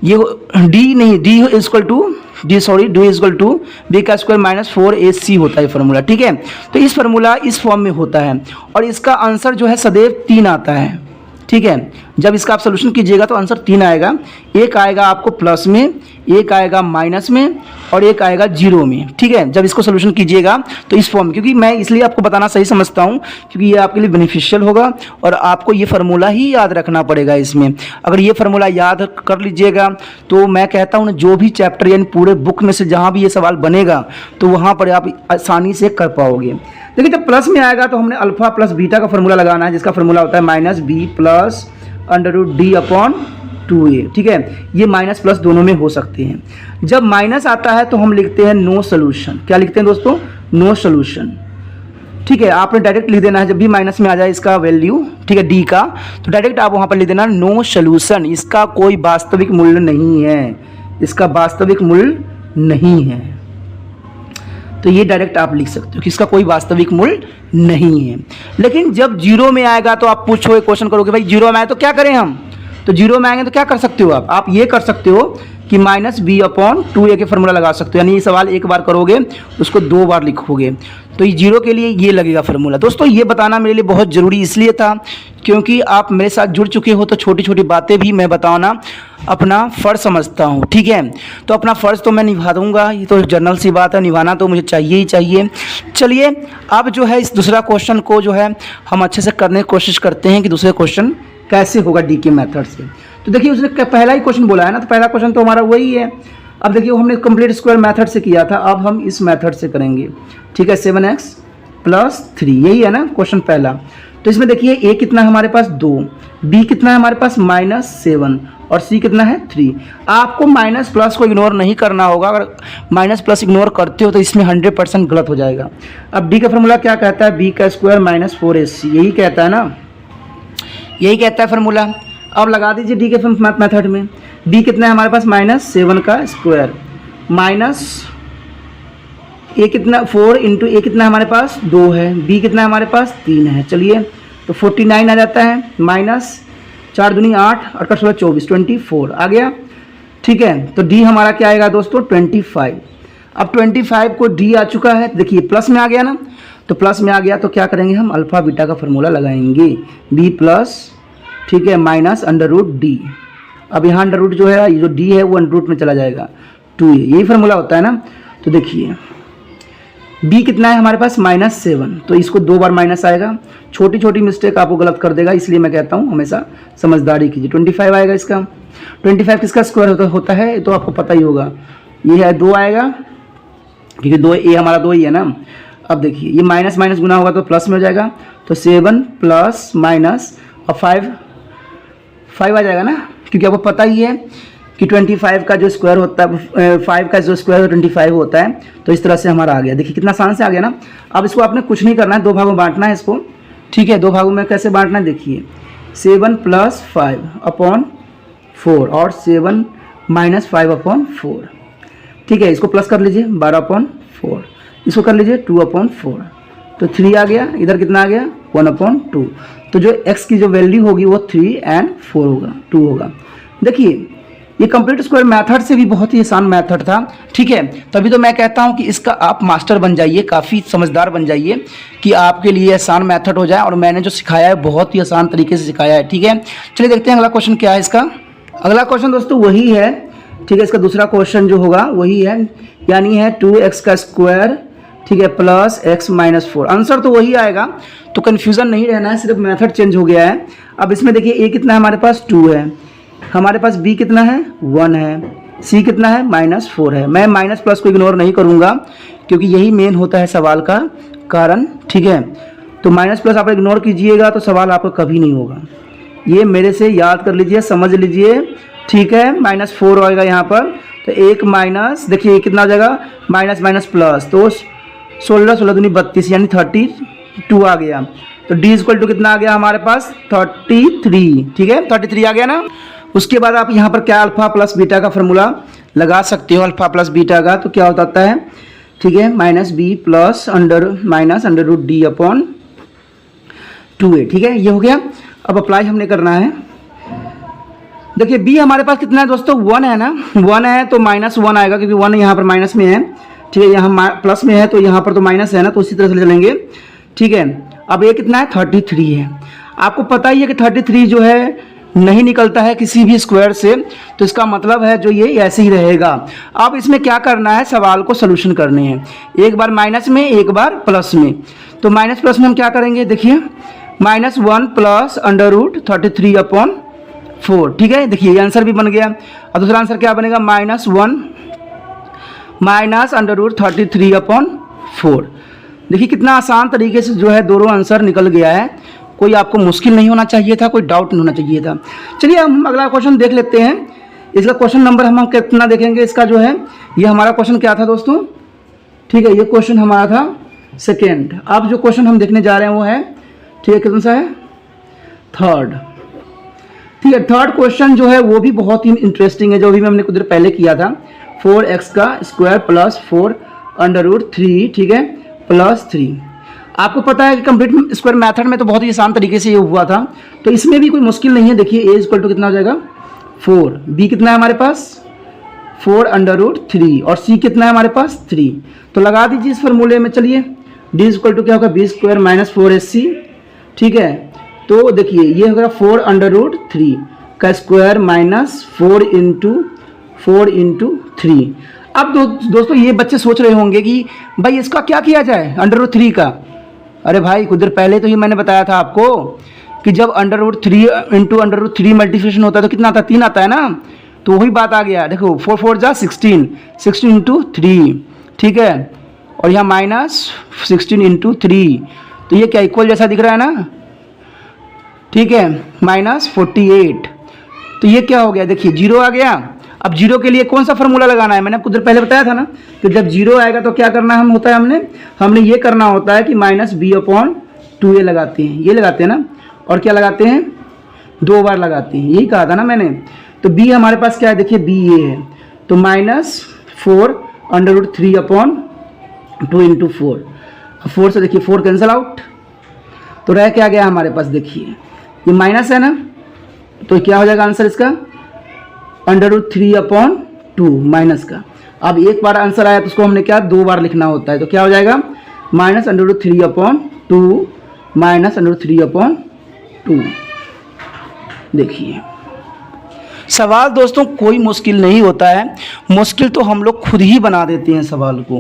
ये डी नहीं, डी इक्वल टू बी का स्क्वायर माइनस 4ac होता है फार्मूला, ठीक है। तो इस फार्मूला इस फॉर्म में होता है और इसका आंसर जो है सदैव 3 आता है, ठीक है। जब इसका आप सोल्यूशन कीजिएगा तो आंसर 3 आएगा। एक आएगा आपको प्लस में, एक आएगा माइनस में और एक आएगा जीरो में, ठीक है, जब इसको सोल्यूशन कीजिएगा तो इस फॉर्म में। क्योंकि मैं इसलिए आपको बताना सही समझता हूँ क्योंकि ये आपके लिए बेनिफिशियल होगा और आपको ये फार्मूला ही याद रखना पड़ेगा इसमें। अगर ये फार्मूला याद कर लीजिएगा तो मैं कहता हूँ जो भी चैप्टर यानी पूरे बुक में से जहाँ भी ये सवाल बनेगा तो वहाँ पर आप आसानी से कर पाओगे। देखिए जब प्लस में आएगा तो हमने अल्फा प्लस बीटा का फार्मूला लगाना है, जिसका फार्मूला होता है माइनस बी प्लस √d/2a, ठीक है। ये माइनस प्लस दोनों में हो सकते हैं। जब माइनस आता है तो हम लिखते हैं नो सोल्यूशन। क्या लिखते हैं दोस्तों, नो सोल्यूशन, ठीक है। आपने डायरेक्ट लिख देना है जब भी माइनस में आ जाए इसका वैल्यू, ठीक है, डी का, तो डायरेक्ट आप वहाँ पर लिख देना नो सोल्यूशन, इसका कोई वास्तविक मूल्य नहीं है, इसका वास्तविक मूल्य नहीं है। तो ये डायरेक्ट आप लिख सकते हो कि इसका कोई वास्तविक मूल्य नहीं है। लेकिन जब जीरो में आएगा तो आप पूछोगे, क्वेश्चन करोगे भाई जीरो में आए तो क्या करें हम, तो जीरो में आएंगे तो क्या कर सकते हो आप ये कर सकते हो कि -b/2a के फार्मूला लगा सकते हो। यानी ये सवाल एक बार करोगे उसको 2 बार लिखोगे। तो ये जीरो के लिए ये लगेगा फार्मूला। दोस्तों ये बताना मेरे लिए बहुत ज़रूरी इसलिए था क्योंकि आप मेरे साथ जुड़ चुके हो, तो छोटी छोटी बातें भी मैं बताना अपना फ़र्ज़ समझता हूँ, ठीक है। तो अपना फ़र्ज़ तो मैं निभा दूँगा, ये तो जनरल सी बात है, निभाना तो मुझे चाहिए ही चाहिए। चलिए अब जो है इस दूसरा क्वेश्चन को जो है हम अच्छे से करने की कोशिश करते हैं कि दूसरे क्वेश्चन कैसे होगा डी के मेथड से। तो देखिए उसने पहला ही क्वेश्चन बोला है ना, तो पहला क्वेश्चन तो हमारा वही है। अब देखिए हमने कंप्लीट स्क्वायर मेथड से किया था, अब हम इस मेथड से करेंगे, ठीक है। 7x + 3 यही है ना क्वेश्चन पहला। तो इसमें देखिए a कितना है हमारे पास 2, b कितना है हमारे पास -7 और c कितना है 3। आपको माइनस प्लस को इग्नोर नहीं करना होगा, अगर माइनस प्लस इग्नोर करते हो तो इसमें 100% गलत हो जाएगा। अब d का फार्मूला क्या कहता है, b² - 4ac, यही कहता है ना, यही कहता है फार्मूला। अब लगा दीजिए डी के मेथड में, b कितना है हमारे पास -7 का स्क्वायर माइनस a कितना 4 इंटू a कितना हमारे पास 2 है, b कितना हमारे पास 3 है। चलिए तो 49 आ जाता है, माइनस 4 दूनी 8 और 16 24 24 आ गया, ठीक है। तो d हमारा क्या आएगा दोस्तों 25। अब 25 को d आ चुका है, देखिए प्लस में आ गया ना, तो प्लस में आ गया तो क्या करेंगे हम अल्फ़ा बीटा का फार्मूला लगाएंगे, b+, ठीक है, -√d। अब यहाँ अंडर रूट जो है, ये जो d है वो अंडर रूट में चला जाएगा 2a, यही फार्मूला होता है ना। तो देखिए b कितना है हमारे पास -7, तो इसको 2 बार माइनस आएगा, छोटी छोटी मिस्टेक आपको गलत कर देगा, इसलिए मैं कहता हूँ हमेशा समझदारी कीजिए। 25 आएगा इसका, 25 किसका स्क्वायर होता है तो आपको पता ही होगा, ये है 2 आएगा क्योंकि 2 a हमारा 2 ही है ना। अब देखिए ये माइनस माइनस गुना होगा तो प्लस में हो जाएगा, तो 7 प्लस माइनस और 5 आ जाएगा ना, क्योंकि आपको पता ही है कि 25 का जो स्क्वायर होता है 5 का जो स्क्वायर 25 होता है। तो इस तरह से हमारा आ गया, देखिए कितना आसान से आ गया ना। अब इसको आपने कुछ नहीं करना है, 2 भागों में बांटना है इसको, ठीक है। 2 भागों में कैसे बांटना है देखिए, 7 + 5/4 और 7 - 5/4, ठीक है। इसको प्लस कर लीजिए 12/4, इसको कर लीजिए 2/4, तो 3 आ गया, इधर कितना आ गया 1/2। तो जो x की जो वैल्यू होगी वो 3 और 4 होगा, 2 होगा। देखिए ये कंप्लीट स्क्वायर मेथड से भी बहुत ही आसान मेथड था, ठीक है। तभी तो मैं कहता हूँ कि इसका आप मास्टर बन जाइए, काफ़ी समझदार बन जाइए कि आपके लिए आसान मेथड हो जाए। और मैंने जो सिखाया है बहुत ही आसान तरीके से सिखाया है, ठीक है। चलिए देखते हैं अगला क्वेश्चन क्या है इसका। अगला क्वेश्चन दोस्तों वही है, ठीक है। इसका दूसरा क्वेश्चन जो होगा वही है, यानी है 2x का स्क्वायर, ठीक है, प्लस x - 4। आंसर तो वही आएगा, तो कन्फ्यूज़न नहीं रहना है, सिर्फ मेथड चेंज हो गया है। अब इसमें देखिए a कितना है हमारे पास 2 है, हमारे पास b कितना है 1 है, c कितना है -4 है। मैं माइनस प्लस को इग्नोर नहीं करूँगा क्योंकि यही मेन होता है सवाल का कारण, ठीक है। तो माइनस प्लस आप इग्नोर कीजिएगा तो सवाल आपका कभी नहीं होगा, ये मेरे से याद कर लीजिए, समझ लीजिए, ठीक है। -4 आएगा यहाँ पर, तो एक माइनस, देखिए कितना हो जाएगा माइनस माइनस प्लस, तो 16 16 दूनी 32 यानी 32 आ गया। तो d = कितना आ गया हमारे पास 33, ठीक है, 33 आ गया ना। उसके बाद आप यहाँ पर क्या अल्फ़ा प्लस बीटा का फार्मूला लगा सकते हो, अल्फ़ा प्लस बीटा का तो क्या होता है, ठीक है, -b + √d/2a, ठीक है, ये हो गया। अब अप्लाई हमने करना है, देखिए b हमारे पास कितना है दोस्तों 1 है ना, 1 है तो -1 आएगा क्योंकि 1 यहाँ पर माइनस में है, ठीक है, यहाँ प्लस में है तो यहाँ पर तो माइनस है ना, तो उसी तरह से चलेंगे, ठीक है। अब ये कितना है 33 है, आपको पता ही है कि 33 जो है नहीं निकलता है किसी भी स्क्वायर से, तो इसका मतलब है जो ये ऐसे ही रहेगा। अब इसमें क्या करना है, सवाल को सोल्यूशन करने हैं, एक बार माइनस में एक बार प्लस में। तो माइनस प्लस में हम क्या करेंगे देखिए, -1 + √33/4, ठीक है। देखिए ये आंसर भी बन गया। और दूसरा आंसर क्या बनेगा -1 - √33/4। देखिए कितना आसान तरीके से जो है दोनों आंसर निकल गया है, कोई आपको मुश्किल नहीं होना चाहिए था, कोई डाउट नहीं होना चाहिए था। चलिए हम अगला क्वेश्चन देख लेते हैं। इसका क्वेश्चन नंबर हम कितना देखेंगे, इसका जो है ये हमारा क्वेश्चन क्या था दोस्तों, ठीक है, ये क्वेश्चन हमारा था सेकेंड। अब जो क्वेश्चन हम देखने जा रहे हैं वो है, ठीक है, कितना सा है थर्ड, ठीक है। थर्ड क्वेश्चन जो है वो भी बहुत ही इंटरेस्टिंग है, जो भी हमने कुछ देर पहले किया था, 4x का स्क्वायर प्लस 4 √3, ठीक है, +3। आपको पता है कि कंप्लीट स्क्वायर मेथड में तो बहुत ही आसान तरीके से ये हुआ था, तो इसमें भी कोई मुश्किल नहीं है। देखिए a = कितना हो जाएगा 4, b कितना है हमारे पास 4 √3 और c कितना है हमारे पास 3। तो लगा दीजिए इस फार्मूले में, चलिए डी इज इक्वल टू क्या होगा, बी स्क्वायर माइनस 4ac, ठीक है। तो देखिए ये होगा 4√3 का स्क्वायर माइनस 4 इंटू 3। अब दोस्तों ये बच्चे सोच रहे होंगे कि भाई इसका क्या किया जाए √3 का। अरे भाई कुछ देर पहले तो ही मैंने बताया था आपको कि जब √3 इंटू √3 मल्टीप्लिकेशन होता है तो कितना आता है, 3 आता है ना। तो वही बात आ गया, देखो 4 4 जा 16, 16 इंटू 3, ठीक है। और यहाँ माइनस 16 इंटू 3, तो ये क्या इक्वल जैसा दिख रहा है ना, ठीक है, माइनस 48। तो ये क्या हो गया, देखिए 0 आ गया। अब 0 के लिए कौन सा फॉर्मूला लगाना है, मैंने आपको पहले बताया था ना कि जब 0 आएगा तो क्या करना होता है, हमने ये करना होता है कि माइनस b/2a लगाते हैं, ये लगाते हैं ना। और क्या लगाते हैं, 2 बार लगाते हैं, यही कहा था ना मैंने। तो b हमारे पास क्या है, देखिए b ये है, तो माइनस 4√3/2 इंटू 4। 4 से देखिए 4 कैंसिल आउट, तो रह क्या गया हमारे पास, देखिए ये माइनस है ना, तो क्या हो जाएगा आंसर इसका √3/2 माइनस का। अब एक बार आंसर आया तो उसको हमने क्या 2 बार लिखना होता है, तो क्या हो जाएगा माइनस √3/2 माइनस √3/2। देखिए सवाल दोस्तों कोई मुश्किल नहीं होता है, मुश्किल तो हम लोग खुद ही बना देते हैं सवाल को।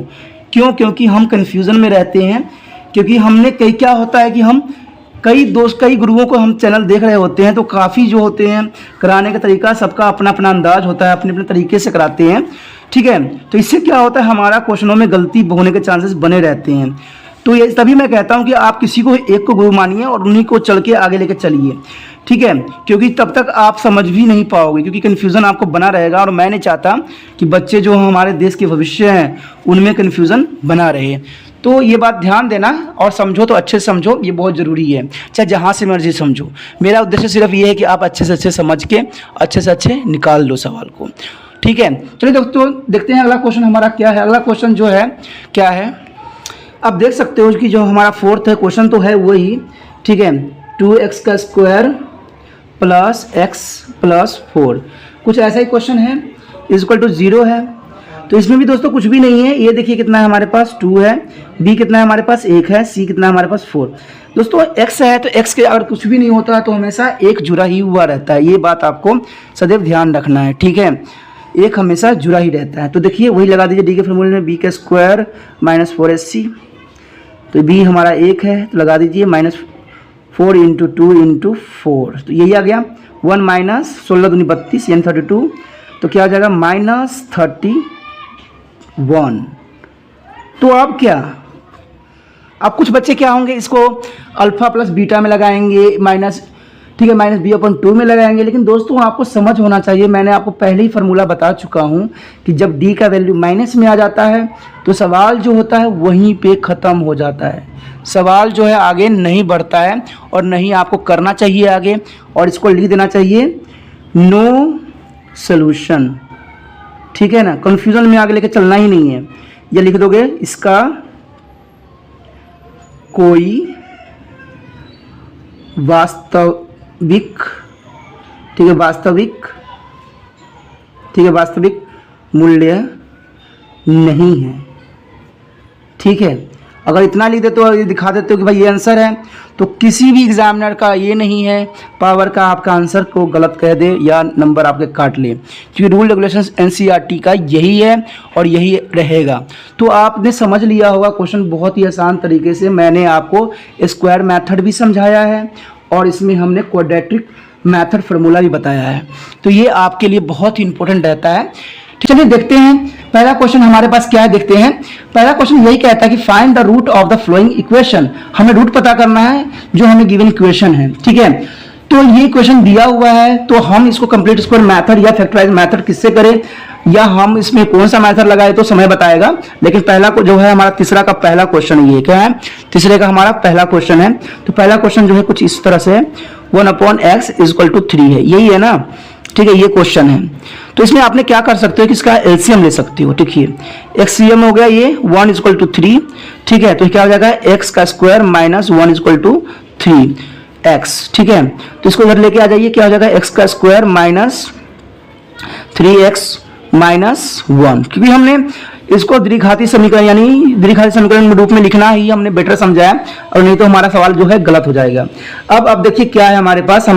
क्यों, क्योंकि हम कन्फ्यूज़न में रहते हैं, क्योंकि हमने क्या होता है कि हम कई गुरुओं को हम चैनल देख रहे होते हैं, तो काफ़ी जो होते हैं कराने का तरीका सबका अपना अपना अंदाज होता है, अपने अपने तरीके से कराते हैं, ठीक है। तो इससे क्या होता है, हमारा क्वेश्चनों में गलती होने के चांसेस बने रहते हैं। तो ये तभी मैं कहता हूँ कि आप किसी को एक को गुरु मानिए और उन्हीं को चल के आगे लेके चलिए, ठीक है, क्योंकि तब तक आप समझ भी नहीं पाओगे, क्योंकि कन्फ्यूज़न आपको बना रहेगा। और मैं नहीं चाहता कि बच्चे जो हमारे देश के भविष्य हैं उनमें कन्फ्यूज़न बना रहे। तो ये बात ध्यान देना और समझो तो अच्छे से समझो, ये बहुत ज़रूरी है, चाहे जहाँ से मर्जी समझो। मेरा उद्देश्य सिर्फ ये है कि आप अच्छे से अच्छे समझ के अच्छे से अच्छे निकाल लो सवाल को, ठीक है। चलिए दोस्तों देखते हैं अगला क्वेश्चन हमारा क्या है। अगला क्वेश्चन जो है क्या है, आप देख सकते हो कि जो हमारा 4th है क्वेश्चन तो है वही, ठीक है, 2x का स्क्वायर प्लस x प्लस 4, कुछ ऐसा ही क्वेश्चन है, इज इक्वल टू 0 है। तो इसमें भी दोस्तों कुछ भी नहीं है, ये देखिए कितना है हमारे पास 2 है, b कितना है हमारे पास 1 है, c कितना है हमारे पास 4। दोस्तों x है तो x के अगर कुछ भी नहीं होता तो हमेशा एक जुड़ा ही हुआ रहता है, ये बात आपको सदैव ध्यान रखना है, ठीक है, एक हमेशा जुड़ा ही रहता है। तो देखिए वही लगा दीजिए d के फॉर्मूले में, b का स्क्वायर माइनस 4ac, तो b हमारा 1 है तो लगा दीजिए माइनस 4 इंटू 2 इंटू 4, तो यही आ गया 1 माइनस 16 दूनी 32 यानी 32, तो क्या आ जाएगा माइनस 31। तो अब क्या, अब कुछ बच्चे क्या होंगे, इसको अल्फा प्लस बीटा में लगाएंगे माइनस, ठीक है, माइनस b/2 में लगाएंगे। लेकिन दोस्तों आपको समझ होना चाहिए, मैंने आपको पहले ही फार्मूला बता चुका हूं कि जब d का वैल्यू माइनस में आ जाता है तो सवाल जो होता है वहीं पे ख़त्म हो जाता है, सवाल जो है आगे नहीं बढ़ता है और नहीं आपको करना चाहिए आगे, और इसको लिख देना चाहिए नो सॉल्यूशन, ठीक है ना, कन्फ्यूज़न में आगे लेके चलना ही नहीं है। ये लिख दोगे इसका कोई वास्तविक, ठीक है, वास्तविक, ठीक है, वास्तविक मूल्य नहीं है, ठीक है। अगर इतना लिख देते हो और ये दिखा देते हो कि भाई ये आंसर है, तो किसी भी एग्जामिनर का ये नहीं है पावर का आपका आंसर को गलत कह दे या नंबर आपके काट ले, क्योंकि रूल रेगुलेशंस एनसीईआरटी का यही है और यही रहेगा। तो आपने समझ लिया होगा क्वेश्चन बहुत ही आसान तरीके से, मैंने आपको स्क्वायर मेथड भी समझाया है और इसमें हमने क्वाड्रेटिक मेथड फार्मूला भी बताया है, तो ये आपके लिए बहुत ही इंपॉर्टेंट रहता है। चलिए देखते हैं पहला क्वेश्चन हमारे पास क्या है, देखते हैं। पहला क्वेश्चन यही कहता है कि find the root of the following equation, हमें रूट पता करना है जो हमें गिवन इक्वेशन है, ठीक है। तो ये क्वेश्चन दिया हुआ है, तो हम इसको कंप्लीट स्क्वायर मेथड या फैक्टराइज मेथड किससे करें या हम इसमें कौन सा मेथड लगाए तो समय बताएगा। लेकिन पहला को जो है हमारा तीसरा का पहला क्वेश्चन ये क्या है, तीसरे का हमारा पहला क्वेश्चन है। तो पहला क्वेश्चन जो है कुछ इस तरह से 1/x = 3 है, यही है ना, ठीक है, ये क्वेश्चन है। तो इसमें आपने क्या कर सकते हो कि इसका एलसीएम ले सकते हो, ठीक है, एक्ससीएम हो गया ये 1 = 3, ठीक है। तो क्या हो जाएगा x का स्क्वायर माइनस 1 = 3x, ठीक है। तो इसको इधर लेके आ जाइए, क्या हो जाएगा x का स्क्वायर माइनस 3x माइनस 1, क्योंकि हमने इसको द्विघाती समीकरण यानी द्विघाती समीकरण रूप में लिखना ही हमने बेटर समझा है, और नहीं तो हमारा सवाल जो है गलत हो जाएगा। अब देखिए क्या है हमारे पास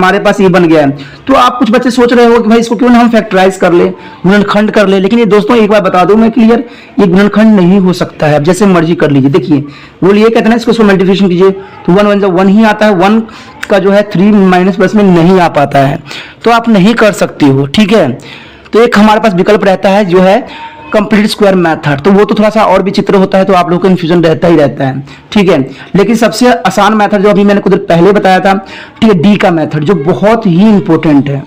ये बन गया है। तो आप कुछ बच्चे सोच रहे हो कि भाई इसको क्यों ना हम फैक्टराइज कर ले, गुणनखंड कर ले, लेकिन ये दोस्तों एक बार बता दूं मैं क्लियर, ये गुणनखंड नहीं हो सकता है। अब जैसे मर्जी कर लीजिए। देखिए वो ये कहते हैं ना, इसको मल्टीप्लिकेशन कीजिए तो 1 1 1 ही आता है, 1 का जो है 3 माइनस प्लस में नहीं आ पाता है, तो आप नहीं कर सकते हो। ठीक है, तो एक हमारे पास विकल्प रहता है जो है कंप्लीट स्क्वायर मेथड, तो वो तो थोड़ा सा और भी चित्र होता है, तो आप लोगों को कंफ्यूजन रहता ही रहता है। ठीक है, लेकिन सबसे आसान मेथड जो अभी मैंने कुछ देर पहले बताया था, ठीक है, डी का मेथड, जो बहुत ही इंपॉर्टेंट है।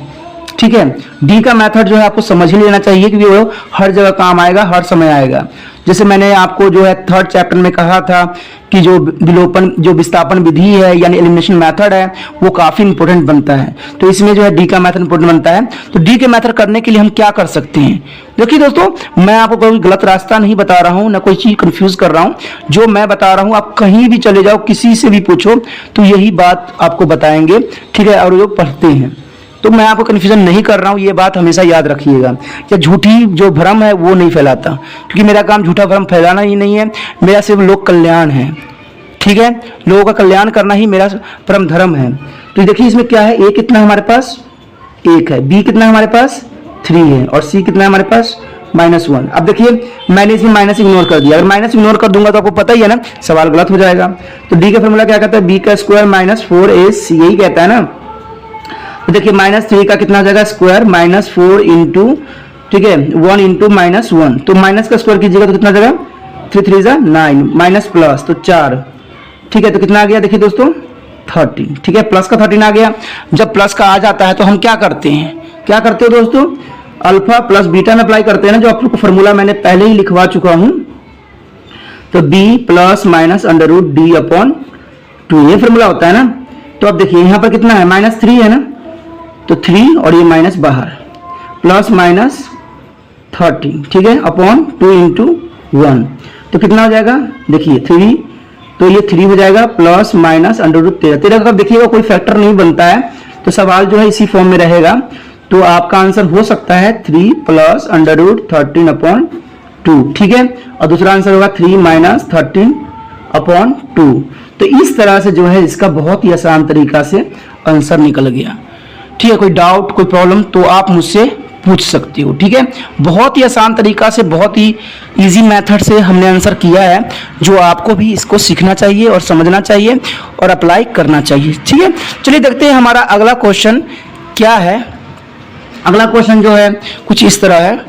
ठीक है, डी का मेथड जो है आपको समझ ही लेना चाहिए क्योंकि वो हर जगह काम आएगा, हर समय आएगा। जैसे मैंने आपको जो है 3rd चैप्टर में कहा था कि जो विस्थापन विधि है यानी एलिमिनेशन मेथड है, वो काफी इंपॉर्टेंट बनता है, तो इसमें जो है डी का मेथड इंपॉर्टेंट बनता है। तो डी के मेथड करने के लिए हम क्या कर सकते हैं? देखिए दोस्तों, मैं आपको कोई गलत रास्ता नहीं बता रहा हूं, ना कोई चीज कंफ्यूज कर रहा हूं। जो मैं बता रहा हूं आप कहीं भी चले जाओ, किसी से भी पूछो तो यही बात आपको बताएंगे। ठीक है, और जो पढ़ते हैं, तो मैं आपको कन्फ्यूजन नहीं कर रहा हूँ, ये बात हमेशा याद रखिएगा। या झूठी जो भ्रम है वो नहीं फैलाता, क्योंकि मेरा काम झूठा भ्रम फैलाना ही नहीं है, मेरा सिर्फ लोक कल्याण है। ठीक है, लोगों का कल्याण करना ही मेरा परम धर्म है। तो देखिए इसमें क्या है, ए कितना है हमारे पास, 1 है, बी कितना है हमारे पास 3 है, और सी कितना है हमारे पास -1। अब देखिए मैंने इसमें माइनस इग्नोर कर दिया, अगर माइनस इग्नोर कर दूंगा तो आपको पता ही है ना, सवाल गलत हो जाएगा। तो डी का फॉर्मूला क्या कहता है, बी का स्क्वायर -4ac, यही कहता है ना। तो देखिए -3 का कितना हो जाएगा स्क्वायर, -4 इंटू, ठीक है, 1 इंटू -1, तो माइनस का स्क्वायर कीजिएगा तो कितना हो जाएगा, 3 3 जा 9, माइनस प्लस तो 4। ठीक है, तो कितना आ गया देखिए दोस्तों 30। ठीक है, प्लस का 13 आ गया। जब प्लस का आ जाता है तो हम क्या करते हैं, क्या करते हो दोस्तों, अल्फा प्लस बीटा में अप्लाई करते हैं ना, जो आप लोग को फॉर्मूला मैंने पहले ही लिखवा चुका हूं। तो b प्लस माइनस √d/2 ये फॉर्मूला होता है ना। तो अब देखिए यहाँ पर कितना है, -3 है ना, तो 3 और ये माइनस बाहर, प्लस माइनस 30, ठीक है, अपॉन 2 इंटू 1, तो कितना हो जाएगा देखिए 3, तो ये 3 हो जाएगा, प्लस माइनस √13 का देखिएगा कोई फैक्टर नहीं बनता है, तो सवाल जो है इसी फॉर्म में रहेगा। तो आपका आंसर हो सकता है 3 प्लस √13/2, ठीक है, और दूसरा आंसर होगा 3 माइनस 13/2। तो इस तरह से जो है इसका बहुत ही आसान तरीका से आंसर निकल गया। ठीक है, कोई डाउट कोई प्रॉब्लम तो आप मुझसे पूछ सकते हो। ठीक है, बहुत ही आसान तरीका से, बहुत ही इजी मेथड से हमने आंसर किया है, जो आपको भी इसको सीखना चाहिए और समझना चाहिए और अप्लाई करना चाहिए। ठीक है, चलिए देखते हैं हमारा अगला क्वेश्चन क्या है। अगला क्वेश्चन जो है कुछ इस तरह है,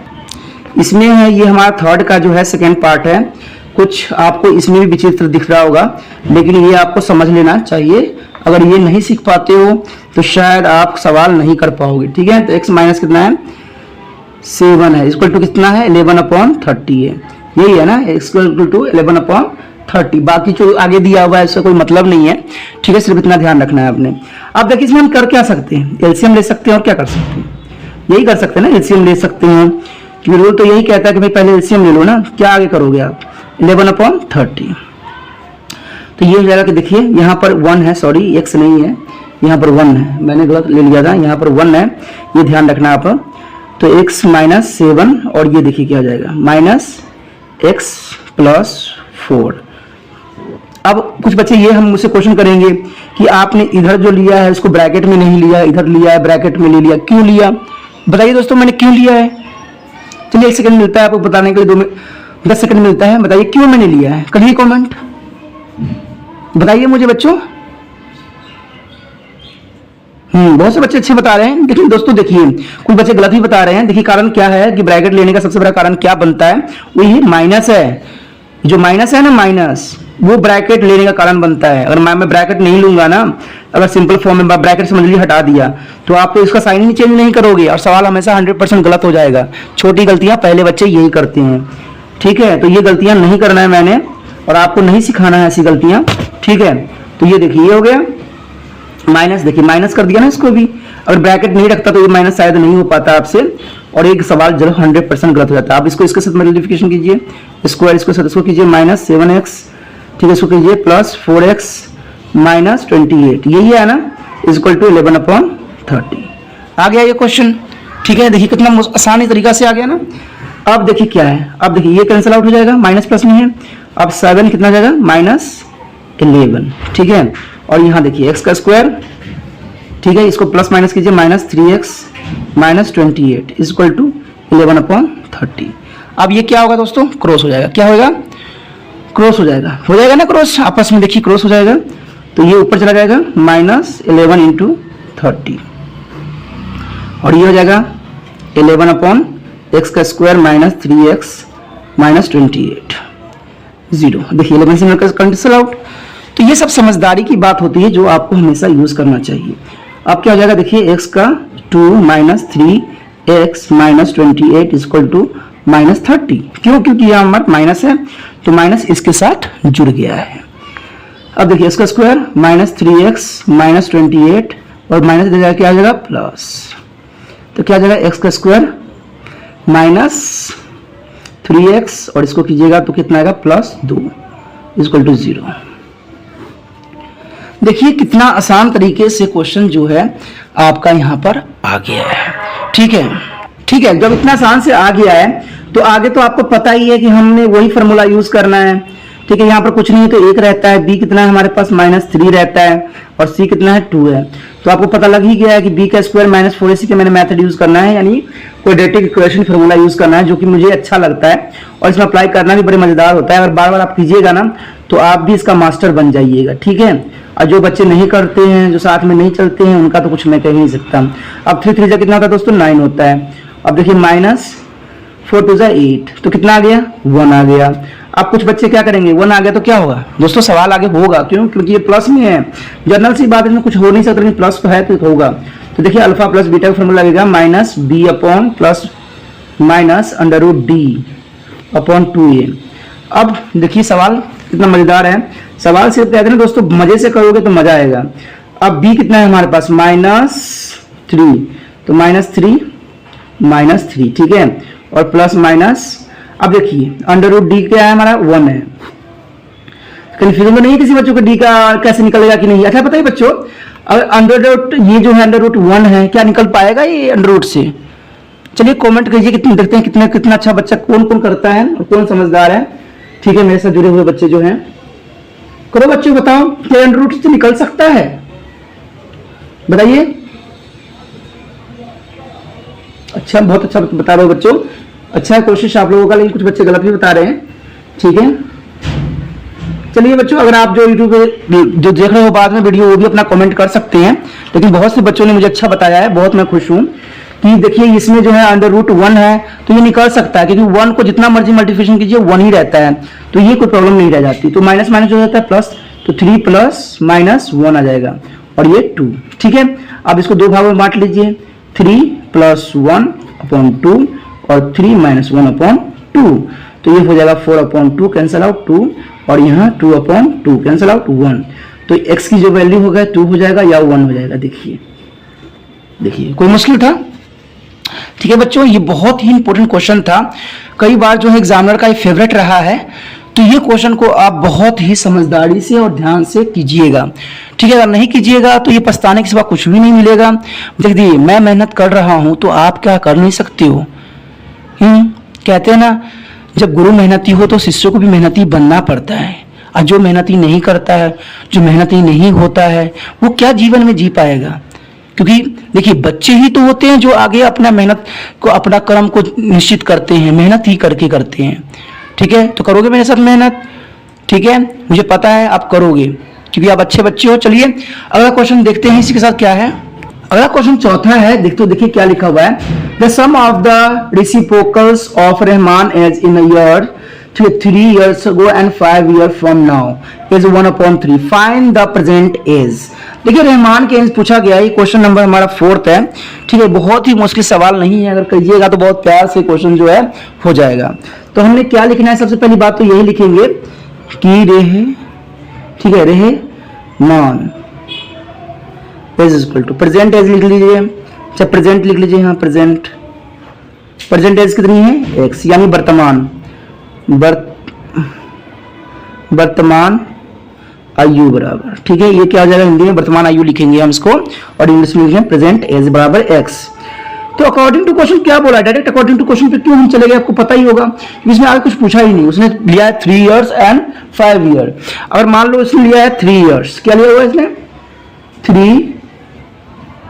इसमें है ये हमारा 3rd का जो है 2nd पार्ट है। कुछ आपको इसमें भी विचित्र दिख रहा होगा, लेकिन ये आपको समझ लेना चाहिए। अगर ये नहीं सीख पाते हो तो शायद आप सवाल नहीं कर पाओगे। ठीक है, तो x माइनस कितना है 7 है, इक्वल टू कितना है 11/30 है, यही है ना, x इक्वल टू 11/30। बाकी जो आगे दिया हुआ है इसका कोई मतलब नहीं है। ठीक है, सिर्फ इतना ध्यान रखना है आपने। अब देखिए इसमें हम कर क्या सकते हैं, एलसीएम ले सकते हैं और क्या कर सकते हैं, यही कर सकते हैं ना, एलसीएम ले सकते हैं, क्योंकि रूल तो यही कहता है कि भाई पहले एलसीएम ले लो ना। क्या आगे करोगे आप, 11/30, तो ये हो जाएगा कि देखिए यहाँ पर 1 है, सॉरी x नहीं है, यहाँ पर 1 है, मैंने गलत ले लिया था, यहाँ पर 1 है, ये ध्यान रखना आप। तो x माइनस 7 और ये देखिए क्या हो जाएगा -x प्लस 4। अब कुछ बच्चे ये हम मुझसे क्वेश्चन करेंगे कि आपने इधर जो लिया है इसको ब्रैकेट में नहीं लिया, इधर लिया है ब्रैकेट में ले लिया, क्यों लिया? बताइए दोस्तों मैंने क्यों लिया है। चलिए 1 सेकंड मिलता है आपको बताने के लिए, 10 सेकंड मिलता है, बताइए क्यों मैंने लिया है, करिए कमेंट, बताइए मुझे बच्चों। बहुत से बच्चे अच्छे बता रहे हैं, लेकिन दोस्तों देखिए कुछ बच्चे गलत ही बता रहे हैं। देखिए कारण क्या है कि ब्रैकेट लेने का सबसे बड़ा कारण क्या बनता है, वो ये माइनस है। जो माइनस है ना, माइनस वो ब्रैकेट लेने का कारण बनता है। अगर मैं ब्रैकेट नहीं लूंगा ना, अगर सिंपल फॉर्म में ब्रैकेट समझ लीजिए हटा दिया, तो आप तो इसका साइन ही चेंज नहीं करोगे और सवाल हमेशा 100% गलत हो जाएगा। छोटी गलतियां पहले बच्चे यही करते हैं। ठीक है, तो ये गलतियां नहीं करना है मैंने, और आपको नहीं सिखाना है ऐसी गलतियां। ठीक है, तो ये देखिए ये हो गया माइनस, देखिए माइनस कर दिया ना इसको भी। अगर ब्रैकेट नहीं रखता तो ये माइनस शायद नहीं हो पाता आपसे, और एक सवाल जो 100% गलत हो जाता है। आप इसको इसके साथ मल्टीप्लिकेशन कीजिए, स्क्वायर इसको साथ इसको कीजिए -7x, ठीक है, इसको कीजिए प्लस 4x माइनस 28, यही है ना, इक्वल टू 11/30। आ गया ये क्वेश्चन। ठीक है, देखिए कितना आसानी तरीका से आ गया ना। अब देखिए क्या है, अब देखिए ये कैंसिल आउट हो जाएगा, माइनस प्लस में है। अब 7 कितना जाएगा, -11, ठीक है। और यहाँ देखिए x का स्क्वायर, ठीक है, इसको प्लस माइनस कीजिए, -3x -28 इक्वल टू 11/30। अब ये क्या होगा दोस्तों, क्रॉस हो जाएगा। क्या होगा, क्रॉस हो जाएगा, हो जाएगा ना क्रॉस, आपस में देखिए क्रॉस हो जाएगा। तो ये ऊपर चला जाएगा -11 × 30 और ये हो जाएगा 11/x का स्क्वायर -3x -28 0। देखिए 11 से कैंसिल आउट। तो ये सब समझदारी की बात होती है जो आपको हमेशा यूज करना चाहिए। अब क्या हो जाएगा, देखिए x का 2 -3x -28 इक्वल टू -30। क्यों, क्योंकि यहाँ हमारा माइनस है तो माइनस इसके साथ जुड़ गया है। अब देखिए इसका स्क्वायर -3x -28 और माइनस क्या आ जाएगा, प्लस। तो क्या आ जाएगा, x का स्क्वायर -3x और इसको कीजिएगा तो कितना आएगा, +2 इक्वल टू 0। देखिए कितना आसान तरीके से क्वेश्चन जो है आपका यहाँ पर आ गया है। ठीक है, ठीक है। जब इतना आसान से आ गया है तो आगे तो आपको पता ही है कि हमने वही फार्मूला यूज करना है। ठीक है, यहाँ पर कुछ नहीं है तो 1 रहता है, b कितना है हमारे पास -3 रहता है और c कितना है 2 है। तो आपको पता लग ही गया है कि b का स्क्वायर -4ac के मैंने मेथड यूज करना है, यानी क्वाड्रेटिक इक्वेशन फार्मूला यूज करना है, जो कि मुझे अच्छा लगता है और इसमें अप्लाई करना भी बड़े मजेदार होता है। अगर बार बार आप कीजिएगा ना तो आप भी इसका मास्टर बन जाइएगा। ठीक है, और जो बच्चे नहीं करते हैं, जो साथ में नहीं चलते हैं, उनका तो कुछ मैं कह ही नहीं सकता। अब 3 3 कितना होता है दोस्तों, 9 होता है। अब देखिए -4 2 8 तो कितना आ गया, 1 आ गया। अब कुछ बच्चे क्या करेंगे, 1 आ गया तो क्या होगा दोस्तों, सवाल आगे होगा। क्यों, क्योंकि ये प्लस में है, जनरल सी बात, इसमें कुछ हो नहीं सकता, लेकिन प्लस तो है तो होगा। तो देखिए अल्फा प्लस बीटा का फॉर्मूला लगेगा -b/+-√d/2a। अब देखिए सवाल कितना मजेदार है। सवाल सिर्फ कहते हैं दोस्तों, मजे से करोगे तो मजा आएगा। अब b कितना है हमारे पास, -3, तो -3, ठीक है, और प्लस माइनस। अब देखिए √d क्या है हमारा, 1 है। कंफ्यूजन तो नहीं है किसी बच्चों को d का कैसे निकलेगा कि नहीं। अच्छा पता है बच्चों, अगर ये जो है √1 है, क्या निकल पाएगा ये अंडर से? चलिए कमेंट कीजिए, कितने देखते हैं कितना अच्छा बच्चा कौन कौन करता है और कौन समझदार है। ठीक है, मेरे साथ जुड़े हुए बच्चे जो हैं, करो बच्चों, बताओ क्या अंडर से निकल सकता है, बताइए। अच्छा, बहुत अच्छा बता रहे हो बच्चों, अच्छा है कोशिश आप लोगों का, लेकिन कुछ बच्चे गलत भी बता रहे हैं। ठीक है, चलिए बच्चों, अगर आप जो यूट्यूब पे जो देख रहे हो बाद में वीडियो, वो भी अपना कमेंट कर सकते हैं। लेकिन बहुत से बच्चों ने मुझे अच्छा बताया है, बहुत मैं खुश हूँ कि देखिए इसमें जो है √1 है तो ये निकल सकता है, क्योंकि 1 को जितना मर्जी मल्टीप्लिकेशन कीजिए 1 ही रहता है, तो ये कोई प्रॉब्लम नहीं रह जाती। तो माइनस माइनस हो जाता है प्लस, तो 3 + -1 आ जाएगा और ये 2। ठीक है, अब इसको 2 भागों में बांट लीजिए, 3 + 1/2 और 3 - 1/2, तो ये हो जाएगा 4/2 कैंसिल आउट 2 और यहाँ 2/2 कैंसिल आउट 1। तो x की जो वैल्यू होगा 2 हो जाएगा या 1 हो जाएगा। देखिए देखिए, कोई मुश्किल था? ठीक है बच्चों, ये बहुत ही इंपॉर्टेंट क्वेश्चन था, कई बार जो है एग्जामिनर का ये फेवरेट रहा है। तो ये क्वेश्चन को आप बहुत ही समझदारी से और ध्यान से कीजिएगा। ठीक है, अगर नहीं कीजिएगा तो ये पछताने के सिवा कुछ भी नहीं मिलेगा। देखिए मैं मेहनत कर रहा हूं तो आप क्या कर नहीं सकते हो। कहते हैं ना, जब गुरु मेहनती हो तो शिष्यों को भी मेहनती बनना पड़ता है, और जो मेहनती नहीं करता है, जो मेहनती नहीं होता है, वो क्या जीवन में जी पाएगा। क्योंकि देखिए बच्चे ही तो होते हैं जो आगे अपना मेहनत को, अपना कर्म को निश्चित करते हैं, मेहनत ही करके करते हैं। ठीक है, तो करोगे मेरे साथ मेहनत? ठीक है, मुझे पता है आप करोगे क्योंकि आप अच्छे बच्चे हो। चलिए अगला क्वेश्चन देखते हैं, इसी के साथ क्या है। अगला क्वेश्चन चौथा है, देखिए क्या लिखा हुआ है। The sum of the reciprocals of Rahman age in a year 3 years ago and 5 years from now is 1/3. Find the present age. देखिए रहमान के एज पूछा गया है, क्वेश्चन नंबर हमारा 4th है। ठीक है, बहुत ही मुश्किल सवाल नहीं है, अगर करिएगा तो बहुत प्यार से क्वेश्चन जो है हो जाएगा। तो हमने क्या लिखना है, सबसे पहली बात तो यही लिखेंगे कि रहे, ठीक है, Rahman age equal to present age लिख लीजिए। अच्छा प्रेजेंट लिख लीजिए, यहाँ प्रेजेंट एज कितनी है, x, यानी वर्तमान आयु बराबर। ठीक है, ये क्या हो जाएगा हिंदी में, वर्तमान आयु लिखेंगे हम इसको, और इंग्लिश में लिखेंगे प्रेजेंट एज बराबर x। तो अकॉर्डिंग टू क्वेश्चन क्या बोला है, डायरेक्ट अकॉर्डिंग टू क्वेश्चन पे क्यों हम चले गए, आपको पता ही होगा, इसमें आगे कुछ पूछा ही नहीं, उसने लिया है 3 years एंड 5 year। अगर मान लो इसने लिया है 3 years, क्या लिया हुआ है इसने 3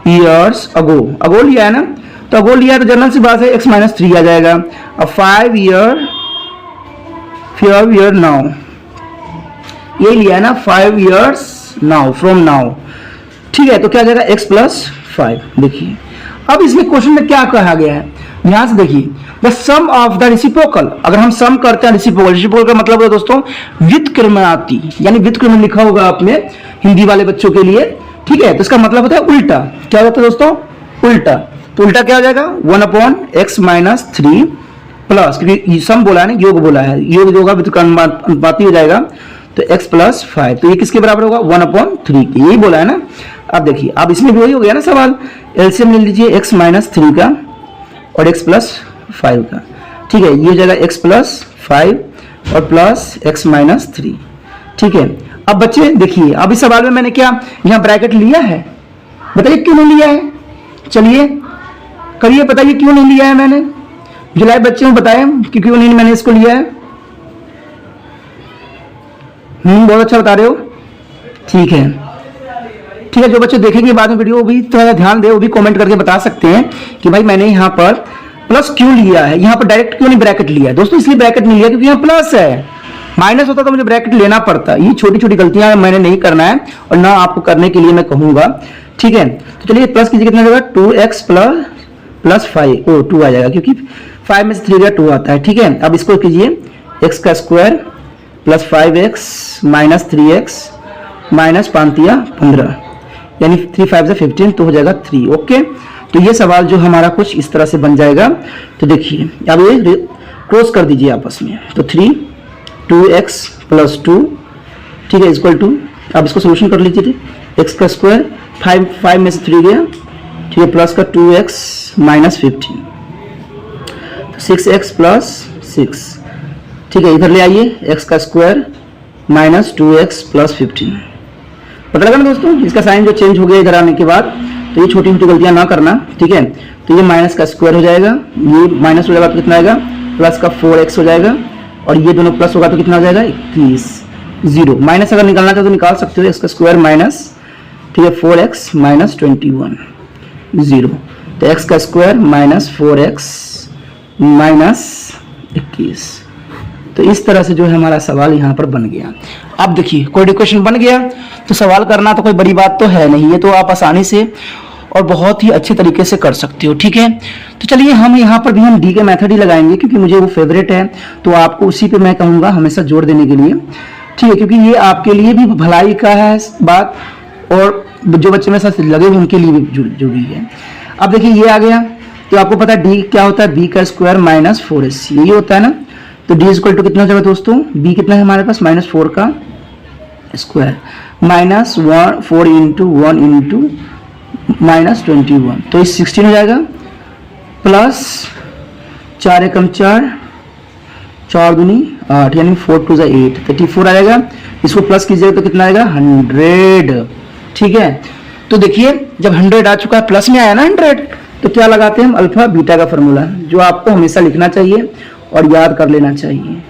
years अगो लिया है ना, तो अगो लिया तो जनरल सी बात है x माइनस 3 आ जाएगा। अब 5 year नाउ, ये लिया है ना 5 years नाउ, फ्रॉम नाउ, ठीक है, तो क्या आ जाएगा x प्लस 5। देखिए अब इसमें क्वेश्चन में क्या कहा गया है, ध्यान से देखिए, the sum of the reciprocal, अगर हम सम करते हैं रेसिप्रोकल का मतलब है दोस्तों व्युत्क्रमानुपाती, यानी व्युत्क्रम लिखा होगा आपने हिंदी वाले बच्चों के लिए, ठीक है, तो इसका मतलब होता है उल्टा। क्या होता है दोस्तों, उल्टा। तो उल्टा क्या हो जाएगा 1/x माइनस 3 प्लस, क्योंकि सम बोला है ना, योग बोला है, योग जो होगा व्युत्क्रमानुपाती हो जाएगा, तो x प्लस 5, तो ये किसके बराबर होगा 1/3 की, यही बोला है ना। अब देखिए अब इसमें भी वही हो गया ना सवाल, एलसीएम ले लीजिए x माइनस 3 का और x प्लस 5 का, ठीक है, ये हो जाएगा x प्लस 5 और प्लस x माइनस 3, ठीक है। अब बच्चे देखिए, अब इस सवाल में मैंने क्या यहाँ ब्रैकेट लिया है, बताइए क्यों नहीं लिया है, चलिए करिए, बताइए क्यों नहीं लिया है मैंने, जुलाई बच्चे में बताएं कि क्यों नहीं मैंने इसको लिया है। बहुत अच्छा बता रहे हो, ठीक है, ठीक है। जो बच्चे देखेंगे बाद में वीडियो भी थोड़ा ध्यान दे, वो भी कमेंट करके बता सकते हैं कि भाई मैंने यहाँ पर प्लस क्यों लिया है, यहाँ पर डायरेक्ट क्यों नहीं ब्रैकेट लिया है। दोस्तों इसलिए ब्रैकेट नहीं लिया क्योंकि यहाँ प्लस है, माइनस होता तो मुझे ब्रैकेट लेना पड़ता। ये छोटी छोटी गलतियां मैंने नहीं करना है और ना आपको करने के लिए मैं कहूंगा, ठीक है। तो चलिए प्लस कीजिए, कितना जाएगा 2x प्लस 5, 2 आ जाएगा क्योंकि 5 में से 3 2 आता है, ठीक है। अब इसको कीजिए x का square plus 5x minus 3x minus 5 या 15, यानी 3 5 से 15, तो हो जाएगा 3। ओके, तो ये सवाल जो हमारा कुछ इस तरह से बन जाएगा। तो देखिए अब ये क्रॉस कर दीजिए आपस में, तो 2x प्लस 2, ठीक है, इक्वल टू, अब इसको सोल्यूशन कर लीजिए, x का स्क्वायर 5 में से 3 गया, ठीक है, प्लस का 2x माइनस 15, तो 6x प्लस 6, ठीक है, इधर ले आइए x का स्क्वायर माइनस 2x प्लस 15, पता लगा ना दोस्तों, इसका साइन जो चेंज हो गया इधर आने के बाद, तो ये छोटी छोटी गलतियां ना करना, ठीक है। तो ये माइनस का स्क्वायर हो जाएगा, ये माइनस हो जाएगा तो कितना आएगा, प्लस का 4x हो जाएगा, और ये दोनों प्लस होगा तो कितना हो जाएगा 21, 0, माइनस अगर निकालना चाहो तो निकाल सकते हो, इसका स्क्वायर माइनस, ठीक है, 4x माइनस 21, 0, तो x का स्क्वायर माइनस 4x माइनस 21। तो इस तरह से जो है हमारा सवाल यहाँ पर बन गया। अब देखिए कोई क्वेश्चन बन गया तो सवाल करना तो कोई बड़ी बात तो है नहीं, ये तो आप आसानी से और बहुत ही अच्छे तरीके से कर सकते हो, ठीक है। तो चलिए हम यहाँ पर भी हम डी के मेथड ही लगाएंगे क्योंकि मुझे वो फेवरेट है, तो आपको उसी पे मैं कहूँगा हमेशा जोर देने के लिए, ठीक है, क्योंकि ये आपके लिए भी भलाई का है बात और जो बच्चे मेरे साथ लगे हुए उनके लिए भी जरूरी है। अब देखिए ये आ गया, तो आपको पता है डी क्या होता है, बी का स्क्वायर माइनस 4ac, यही होता है ना। तो डी इक्वल टू कितना हो जाएगा दोस्तों, बी कितना है हमारे पास माइनस 4 का square minus 4 into 1 into minus 21, तो इस 16 हो जाएगा, प्लस 4 एकम 4, 4 दूनी 8, यानी 4 2 8, 34 आ जाएगा। इसको प्लस कीजिएगा तो कितना आएगा 100, ठीक है। तो देखिए जब 100 आ चुका है, प्लस में आया ना 100, तो क्या लगाते हैं हम, अल्फा बीटा का फॉर्मूला, जो आपको हमेशा लिखना चाहिए और याद कर लेना चाहिए,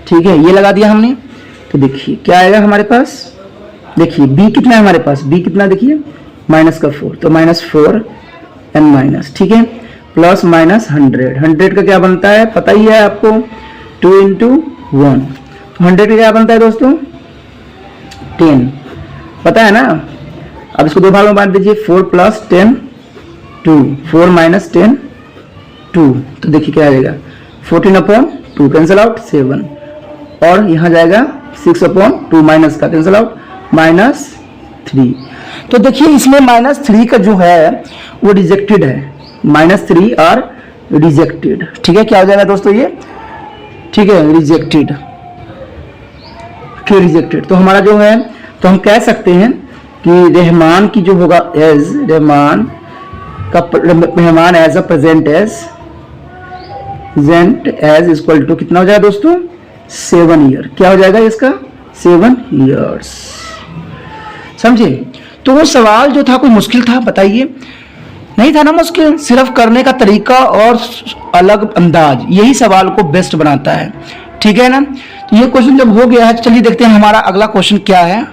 ठीक है। ये लगा दिया हमने, तो देखिए क्या आएगा हमारे पास, देखिए b कितना है हमारे पास, b कितना देखिए माइनस का 4, तो माइनस 4 एन माइनस, ठीक है, प्लस माइनस 100 का क्या बनता है पता ही है आपको, 2 इंटू 1, तो 100 का क्या बनता है दोस्तों 10, पता है ना। अब इसको दो भागों में बांट दीजिए, 4 प्लस 10 2, 4 माइनस 10 2, तो देखिए क्या आ जाएगा 14/2, कैंसिल आउट 7, और यहाँ जाएगा 6/2 माइनस का कैंसिल आउट -3। तो देखिए इसमें -3 का जो है वो रिजेक्टेड है, -3 आर रिजेक्टेड, ठीक है। क्या हो जाएगा दोस्तों ये, ठीक है, रिजेक्टेड, रिजेक्टेड। तो हमारा जो है, तो हम कह सकते हैं कि रहमान की जो होगा age Rahman age a present age equal to कितना हो जाएगा दोस्तों 7 ईयर, क्या हो जाएगा इसका 7 ईयर्स, समझे। तो वो सवाल जो था कोई मुश्किल था बताइए, नहीं था ना मुश्किल, सिर्फ करने का तरीका और अलग अंदाज यही सवाल को बेस्ट बनाता है। ठीक है ना, तो ये क्वेश्चन जब हो गया है, चलिए देखते हैं हमारा अगला क्वेश्चन क्या है।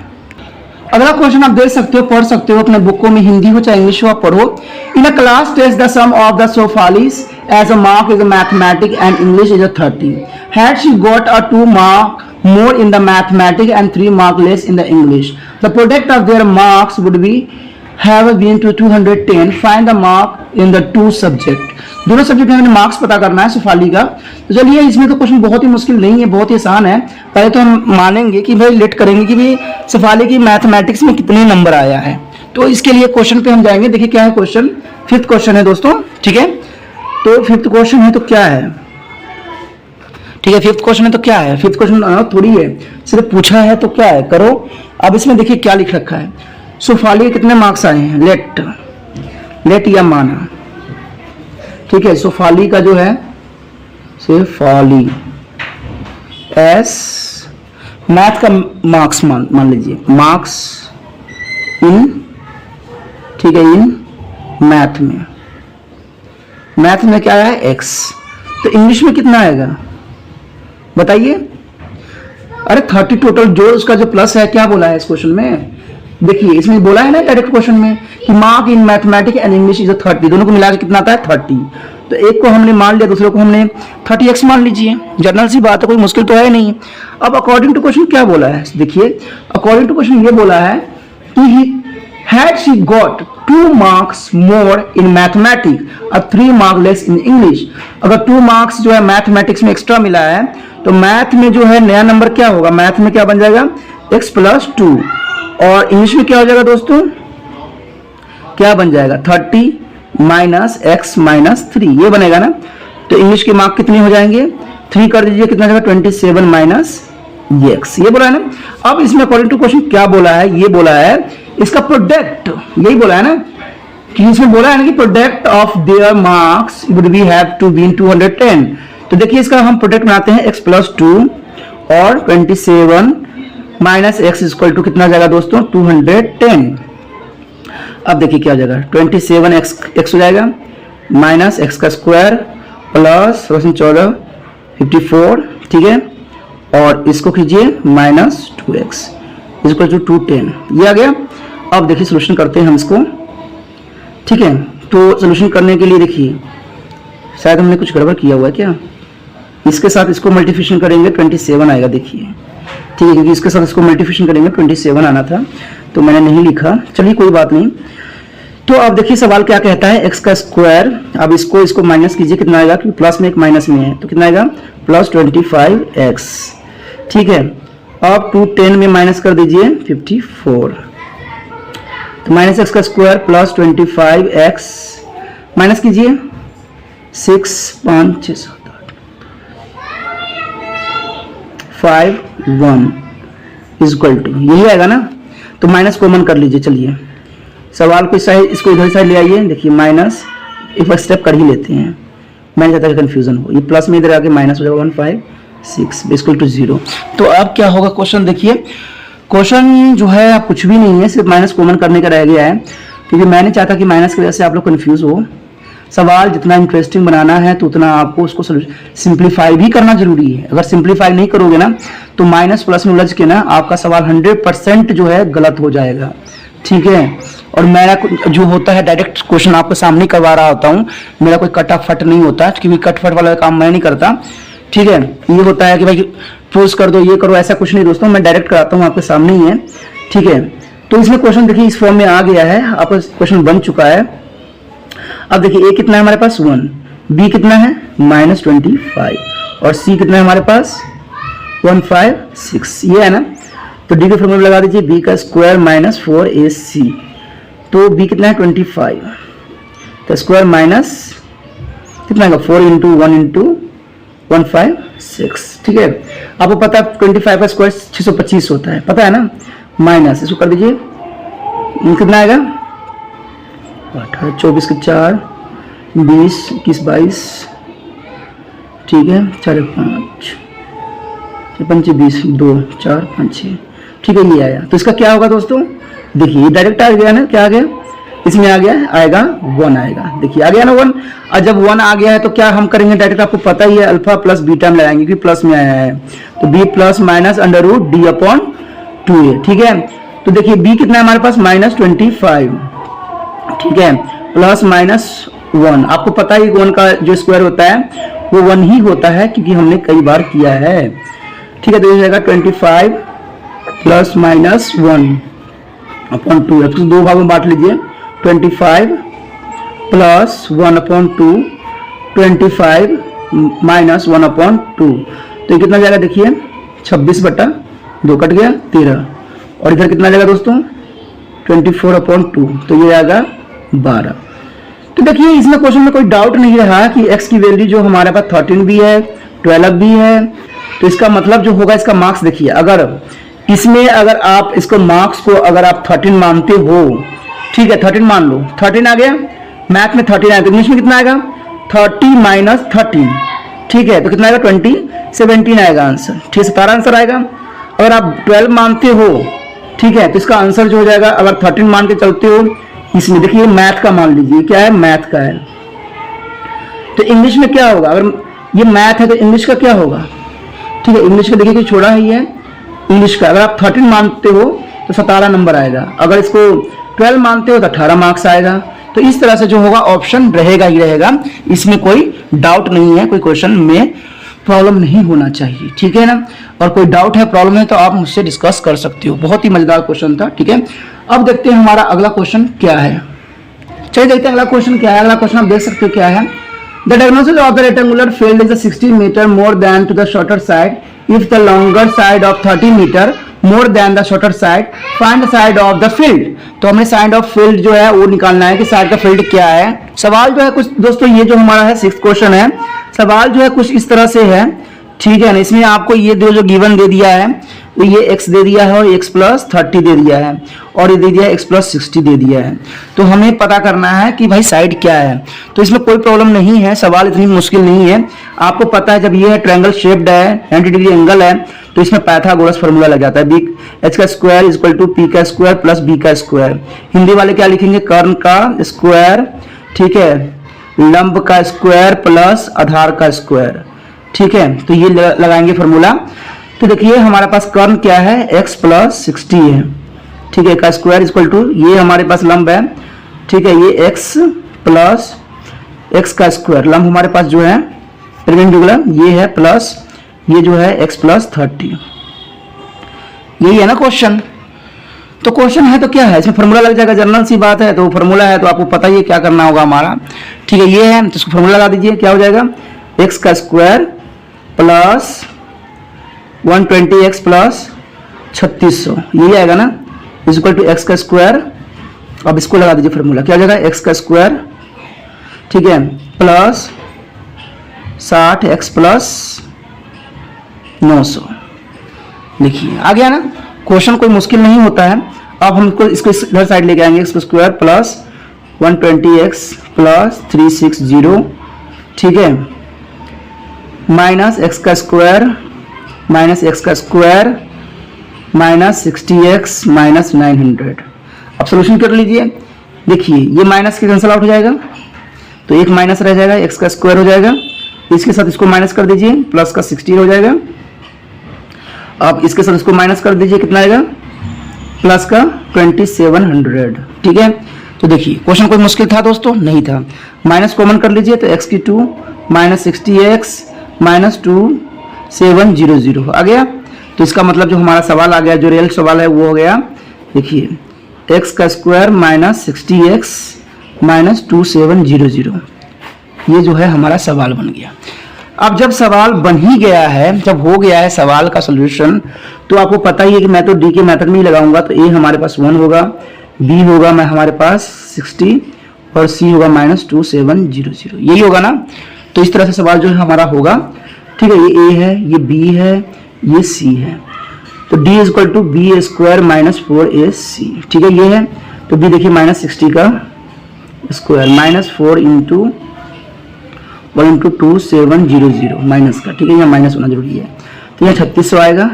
अगला क्वेश्चन आप देख सकते हो, पढ़ सकते हो अपने बुकों में, हिंदी हो चाहे इंग्लिश हो, आप पढ़ो। In a class test the sum of the Shefali's as a mark is a mathematics and English is a 30. Had she got a 2 mark more in the mathematics and 3 mark less in the English, the product of their marks would be have been to 210. Find the mark in the two subject. दोनों सब्जेक्ट में हमें मार्क्स पता करना है शेफाली का। तो चलिए, इसमें तो क्वेश्चन बहुत ही मुश्किल नहीं है, बहुत ही आसान है। पहले तो हम मानेंगे कि भाई लेट करेंगे कि भाई शेफाली की मैथमेटिक्स में कितने नंबर आया है। तो इसके लिए क्वेश्चन पे हम जाएंगे। देखिए क्या है क्वेश्चन, फिफ्थ क्वेश्चन है दोस्तों। ठीक है, तो फिफ्थ क्वेश्चन है तो क्या है, ठीक है, फिफ्थ क्वेश्चन है तो क्या है, फिफ्थ क्वेश्चन थोड़ी है, सिर्फ पूछा है तो क्या है, करो। अब इसमें देखिए क्या लिख रखा है, शेफाली कितने मार्क्स आए हैं, लेट या माना। ठीक है, शेफाली का जो है, शेफाली एस मैथ का मार्क्स मान लीजिए, मार्क्स इन, ठीक है, इन मैथ में क्या है एक्स, तो इंग्लिश में कितना आएगा बताइए। अरे 30 टोटल, जो उसका जो प्लस है, क्या बोला है इस क्वेश्चन में, देखिए इसमें बोला है ना डायरेक्ट क्वेश्चन में कि mark in mathematics and English is 30, दोनों को मिलाकर कितना आता है 30। तो एक को हमने मान लिया, दूसरे को हमने 30x मान लीजिए, जनरल सी बात है, कोई मुश्किल तो है नहीं। अब अकॉर्डिंग टू क्वेश्चन क्या बोला है, देखिए अकॉर्डिंग टू क्वेश्चन ये बोला है कि had she got 2 marks more in mathematics और 3 mark less in English, अगर 2 marks जो है मैथमेटिक्स में एक्स्ट्रा मिला है तो मैथ में जो है नया नंबर क्या होगा, मैथ में क्या बन जाएगा x + 2, और इंग्लिश में क्या हो जाएगा दोस्तों, क्या बन जाएगा 30 - x - 3, ये बनेगा ना। तो इंग्लिश के मार्क कितने हो जाएंगे, 3 कर दीजिए, कितना जाएगा 27 - x, ये बोला है ना। अब इसमें अकॉर्डिंग टू क्वेश्चन क्या बोला है, ये बोला है इसका प्रोडक्ट, यही बोला है ना कि इसमें बोला है ना कि product of their marks would be have to be 210। तो देखिए इसका हम प्रोडक्ट बनाते हैं x + 2 और 27 - x = कितना जाएगा दोस्तों 210। अब देखिए क्या हो जाएगा, 27x हो जाएगा माइनस x का स्क्वायर प्लस 14 54, ठीक है, और इसको कीजिए -2x = 210, ये आ गया। अब देखिए सोल्यूशन करते हैं हम इसको, ठीक है। तो सोल्यूशन करने के लिए देखिए शायद हमने कुछ गड़बड़ किया हुआ है क्या, इसके साथ इसको मल्टीप्लिकेशन करेंगे 27 आएगा, देखिए ठीक है, क्योंकि इसके साथ इसको मल्टीप्लिकेशन करेंगे 27 आना था तो मैंने नहीं लिखा, चलिए कोई बात नहीं। तो अब देखिए सवाल क्या कहता है, x का स्क्वायर, अब इसको माइनस कीजिए, कितना आएगा, क्योंकि प्लस में एक माइनस में है तो कितना आएगा +25x, ठीक है। अब 210 में माइनस कर दीजिए 54, तो -x का स्क्वायर +25x माइनस कीजिए 6 5 6 7 8 5 1 = यही आएगा ना। तो माइनस कॉमन कर लीजिए, चलिए सवाल को इसको इधर साइड ले आइए, देखिए माइनस एक स्टेप कर ही लेते हैं, मैंने चाहता है कंफ्यूजन हो, ये प्लस में इधर आके माइनस हो जाएगा 156 = 0। तो अब क्या होगा क्वेश्चन, देखिए क्वेश्चन जो है आप कुछ भी नहीं है, सिर्फ माइनस कॉमन करने का रह गया है, क्योंकि मैंने चाहता कि माइनस की वजह से आप लोग कंफ्यूज हो। सवाल जितना इंटरेस्टिंग बनाना है तो उतना आपको उसको सिंप्लीफाई भी करना जरूरी है। अगर सिंप्लीफाई नहीं करोगे ना तो माइनस प्लस में उलझ के ना आपका सवाल 100% जो है गलत हो जाएगा, ठीक है। और मेरा जो होता है डायरेक्ट क्वेश्चन आपके सामने करवा रहा होता हूँ, मेरा कोई कटाफट नहीं होता, क्योंकि कटफट वाला काम मैं नहीं करता, ठीक है। ये होता है कि भाई पोज कर दो, ये करो, ऐसा कुछ नहीं दोस्तों, मैं डायरेक्ट कराता हूँ, आपके सामने ही है, ठीक है। तो इसमें क्वेश्चन देखिए इस फॉर्म में आ गया है, आपका क्वेश्चन बन चुका है। अब देखिए ए कितना है हमारे पास 1, बी कितना है -25 और सी कितना है हमारे पास 156, ये है ना। तो डी का फॉर्मूला लगा दीजिए, बी का स्क्वायर -4ac, तो बी कितना है 25, तो स्क्वायर माइनस कितना है 4 × 1 × 156, ठीक है। आपको पता है 25 का स्क्वायर 625 होता है, पता है ना, माइनस इसको कर दीजिए, कितना आएगा 18 24 के 4 20 21 22, ठीक है, 4 5 5 20 2 4 5 6, ठीक है, ये आया। तो इसका क्या होगा दोस्तों, देखिए ये डायरेक्ट आ गया ना, क्या आ गया इसमें आ गया आएगा 1 आएगा। देखिए आ गया ना 1। और जब 1 आ गया है तो क्या हम करेंगे डायरेक्ट, आपको पता ही है अल्फा प्लस बीटा में लगाएंगे क्योंकि प्लस में आया है, तो b plus minus under root D upon 2a। ठीक है, तो देखिए b कितना है हमारे पास -25, ठीक है, प्लस माइनस 1। आपको पता ही 1 का जो स्क्वायर होता है वो 1 ही होता है क्योंकि हमने कई बार किया है। ठीक है, तो ये जाएगा 25 प्लस माइनस 1 अपॉन 2। अब दो भाग में बांट लीजिए, 25 प्लस 1 अपॉन 2, 25 माइनस 1 अपॉन 2, तो ये कितना जाएगा देखिए 26/2 कट गया 13, और इधर कितना जाएगा दोस्तों 24 अपॉन 2, तो ये आएगा 12। तो देखिए इसमें क्वेश्चन में कोई डाउट नहीं रहा कि x की वैल्यू जो हमारे पास 13 भी है 12 भी है, तो इसका मतलब जो होगा इसका मार्क्स देखिए, अगर इसमें अगर आप इसको मार्क्स को अगर आप 13 मानते हो, ठीक है 13 मान लो, 13 आ गया, मैथ में 13 आया तो इंग्लिश में कितना आएगा 30 माइनस 13, ठीक है, तो कितना आएगा 17 आएगा आंसर। ठीक है, 17 आंसर आएगा। अगर आप 12 मानते हो, ठीक है, तो इसका आंसर जो हो जाएगा, अगर 13 मान के चलते हो, इसमें देखिए मैथ का मान लीजिए, क्या है मैथ का है, तो इंग्लिश में क्या होगा, अगर ये मैथ है तो इंग्लिश का क्या होगा, ठीक है, इंग्लिश का देखिए कि छोड़ा है ये इंग्लिश का, अगर आप 13 मानते हो तो 17 नंबर आएगा, अगर इसको 12 मानते हो तो 18 मार्क्स आएगा। तो इस तरह से जो होगा ऑप्शन रहेगा ही रहेगा, इसमें कोई डाउट नहीं है, कोई क्वेश्चन में प्रॉब्लम नहीं होना चाहिए। ठीक है ना, और कोई डाउट है प्रॉब्लम है तो आप मुझसे डिस्कस कर सकते हो। बहुत ही मजेदार क्वेश्चन था। ठीक है, अब देखते हैं हमारा अगला क्वेश्चन क्या है। चलिए देखते हैं अगला क्वेश्चन क्या है। अगला क्वेश्चन आप देख सकते हो क्या है, the diagonal of the rectangular field is 60 metre more than to the shorter side if the longer side of 30 metre more than the shorter side, find the side of the field. तो हमें साइड ऑफ फील्ड जो है वो निकालना है कि साइड का फील्ड क्या है। सवाल जो है कुछ दोस्तों, ये जो हमारा है 6th क्वेश्चन है, सवाल जो है कुछ इस तरह से है। ठीक है ना, इसमें आपको ये जो गिवन दे दिया है, तो ये x दे दिया है और x प्लस 30 दे दिया है, और ये दे दिया है x प्लस 60 दे दिया है। तो हमें पता करना है कि भाई साइड क्या है। तो इसमें कोई प्रॉब्लम नहीं है, सवाल इतनी मुश्किल नहीं है। आपको पता है जब ये है ट्रायंगल शेप्ड है, 90 डिग्री एंगल है, तो इसमें पाइथागोरस फार्मूला लग जाता है, बी एच का square is equal to P का स्क्वायर प्लस बी का स्क्वायर। हिंदी वाले क्या लिखेंगे, कर्ण का स्क्वायर, ठीक है, लंब का स्क्वायर प्लस आधार का स्क्वायर। ठीक है, तो ये लगाएंगे फार्मूला। तो देखिए हमारे पास कर्ण क्या है, x प्लस 60 है, ठीक है, का स्क्वायर इक्वल टू, ये हमारे पास लंब है, ठीक है, ये x प्लस x का स्क्वायर, लंब हमारे पास जो है परपेंडिकुलर ये है, प्लस ये जो है x प्लस 30, यही है ना क्वेश्चन। तो क्वेश्चन है तो क्या है, इसमें फार्मूला लग जाएगा, जनरल सी बात है, तो फार्मूला है तो आपको पता ही है क्या करना होगा हमारा। ठीक है, ये है तो इसको फार्मूला लगा दीजिए, क्या हो जाएगा x का स्क्वायर प्लस 120x प्लस 3600, यही आएगा ना, इज इक्वल टू एक्स का स्क्वायर। अब इसको लगा दीजिए फार्मूला, क्या हो जाएगा x का स्क्वायर, ठीक है, प्लस 60x प्लस 900। देखिए आ गया ना, क्वेश्चन कोई मुश्किल नहीं होता है। अब हम इसको इधर साइड लेके आएंगे, x square plus 120x plus 360, ठीक है, माइनस x का स्क्वायर माइनस x का स्क्वायर माइनस 60x माइनस 900। अब सोल्यूशन कर लीजिए, देखिए ये माइनस के कैंसिल आउट हो जाएगा, तो एक माइनस रह जाएगा, x का स्क्वायर हो जाएगा, इसके साथ इसको माइनस कर दीजिए, प्लस का 60 हो जाएगा। अब इसके साथ इसको माइनस कर दीजिए, कितना आएगा, प्लस का 2700। ठीक है, तो देखिए क्वेश्चन कोई मुश्किल था दोस्तों, नहीं था। माइनस कॉमन कर लीजिए, तो x की 2 माइनस 60x माइनस 2700 आ गया। तो इसका मतलब जो हमारा सवाल आ गया, जो रियल सवाल है वो हो गया, देखिए x का स्क्वायर माइनस 60x माइनस 2700, ये जो है हमारा सवाल बन गया। अब जब सवाल बन ही गया है, जब हो गया है सवाल का सोल्यूशन, तो आपको पता ही है कि मैं तो डी के मेथड में ही लगाऊंगा। तो ए हमारे पास 1 होगा, बी होगा मैं हमारे पास 60 और सी होगा माइनस 2700, यही होगा ना। तो इस तरह से सवाल जो है हमारा होगा। ठीक है, ये ए है, ये बी है, ये सी है, तो D is equal to B square minus 4ac। ठीक है, ये है, तो बी देखिए माइनस 60 का square minus 4 into 1 into 2700 minus का, ठीक है, यहाँ माइनस होना जरूरी है, तो यहाँ 3600 आएगा।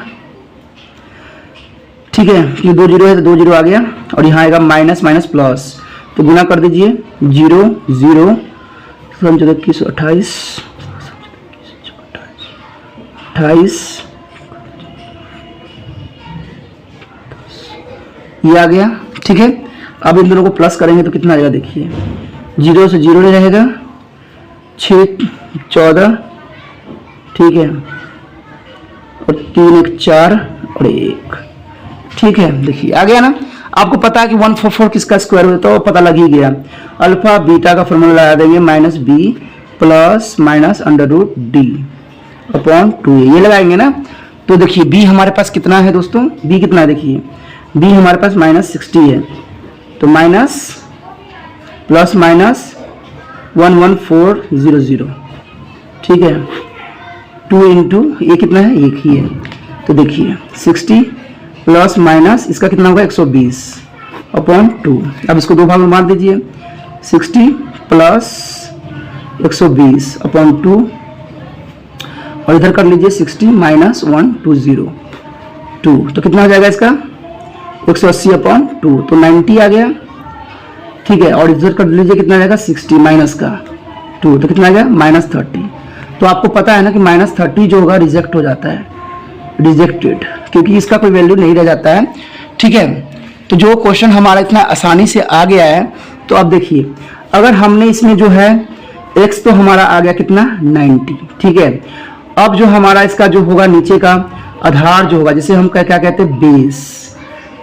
ठीक है, ये 2 जीरो है तो 2 जीरो आ गया, और यहाँ आएगा माइनस माइनस प्लस, तो गुना कर दीजिए 0 0 समझो 21 28 28 ये आ गया। ठीक है, अब इन दोनों को प्लस करेंगे तो कितना आ जाएगा देखिए, 0 से 0 रहेगा, 6 14, ठीक है, और 3 1 4 और 1, ठीक है। देखिए आ गया ना। आपको पता है कि 144 किसका स्क्वायर होता है तो पता लग ही गया। अल्फा बीटा का फॉर्मूला लगा देंगे minus B plus minus under root D upon 2a, ये लगाएंगे ना। तो देखिए b हमारे पास कितना है दोस्तों, b कितना है देखिए, b हमारे पास -60 है, तो माइनस प्लस माइनस 11400, ठीक है, 2 इंटू ये कितना है, 1 ही है। तो देखिए 60 प्लस माइनस इसका कितना होगा 120 अपॉन 2। अब इसको दो भाग में बांट दीजिए, 60 प्लस 120 अपॉन 2, और इधर कर लीजिए 60 माइनस 120 2, तो कितना हो जाएगा इसका 180 अपॉन 2, तो 90 आ गया, ठीक है। और इधर कर लीजिए कितना जाएगा 60 माइनस का 2, तो कितना आ गया -30। तो आपको पता है ना कि -30 जो होगा रिजेक्ट हो जाता है, रिजेक्टेड, क्योंकि इसका कोई वैल्यू नहीं रह जाता है, ठीक है। तो जो क्वेश्चन हमारा इतना आसानी से आ गया है, तो अब देखिए अगर हमने इसमें जो है x तो हमारा आ गया कितना 90, ठीक है। अब जो हमारा इसका जो होगा नीचे का आधार जो होगा, जिसे हम क्या कहते हैं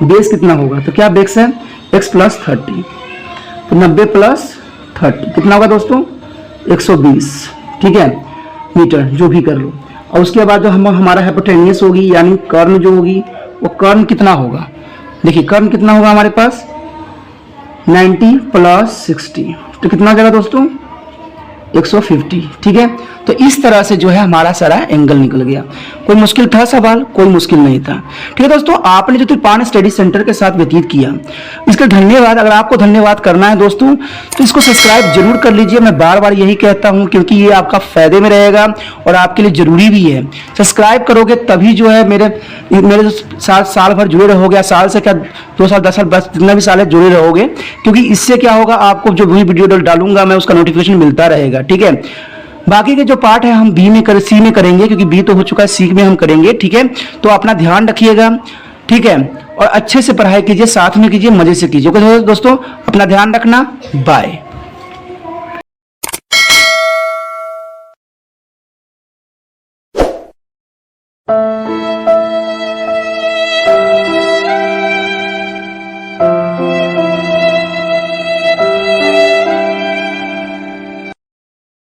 बेस कितना होगा, तो क्या बेस है x प्लस 30, तो 90 प्लस 30 कितना होगा दोस्तों 120, ठीक है, मीटर, जो भी कर लो। और उसके बाद जो हमारा हाइपोटेनियस होगी यानी कर्ण जो होगी, वो कर्ण कितना होगा, देखिए कर्ण कितना होगा हमारे पास 90 प्लस 60, तो कितना आ जाएगा दोस्तों 150, ठीक है। तो इस तरह से जो है हमारा सारा एंगल निकल गया। कोई मुश्किल था सवाल, कोई मुश्किल नहीं था, ठीक है दोस्तों। आपने जो त्रिपाण स्टडी सेंटर के साथ व्यतीत किया, इसका धन्यवाद। अगर आपको धन्यवाद करना है दोस्तों तो इसको सब्सक्राइब जरूर कर लीजिए। मैं बार बार यही कहता हूं क्योंकि ये आपका फायदे में रहेगा और आपके लिए जरूरी भी है। सब्सक्राइब करोगे तभी जो है मेरे साथ साल भर जुड़े रहोगे, साल से क्या 2 साल 10 साल बस जितना भी साल है जुड़े रहोगे, क्योंकि इससे क्या होगा आपको जो भी वीडियो डालूंगा मैं उसका नोटिफिकेशन मिलता रहेगा, ठीक है। बाकी के जो पार्ट है हम सी में करेंगे, क्योंकि बी तो हो चुका है, सी में हम करेंगे, ठीक है। तो अपना ध्यान रखिएगा, ठीक है, और अच्छे से पढ़ाई कीजिए, साथ में कीजिए, मजे से कीजिए। दोस्तों अपना ध्यान रखना, बाय।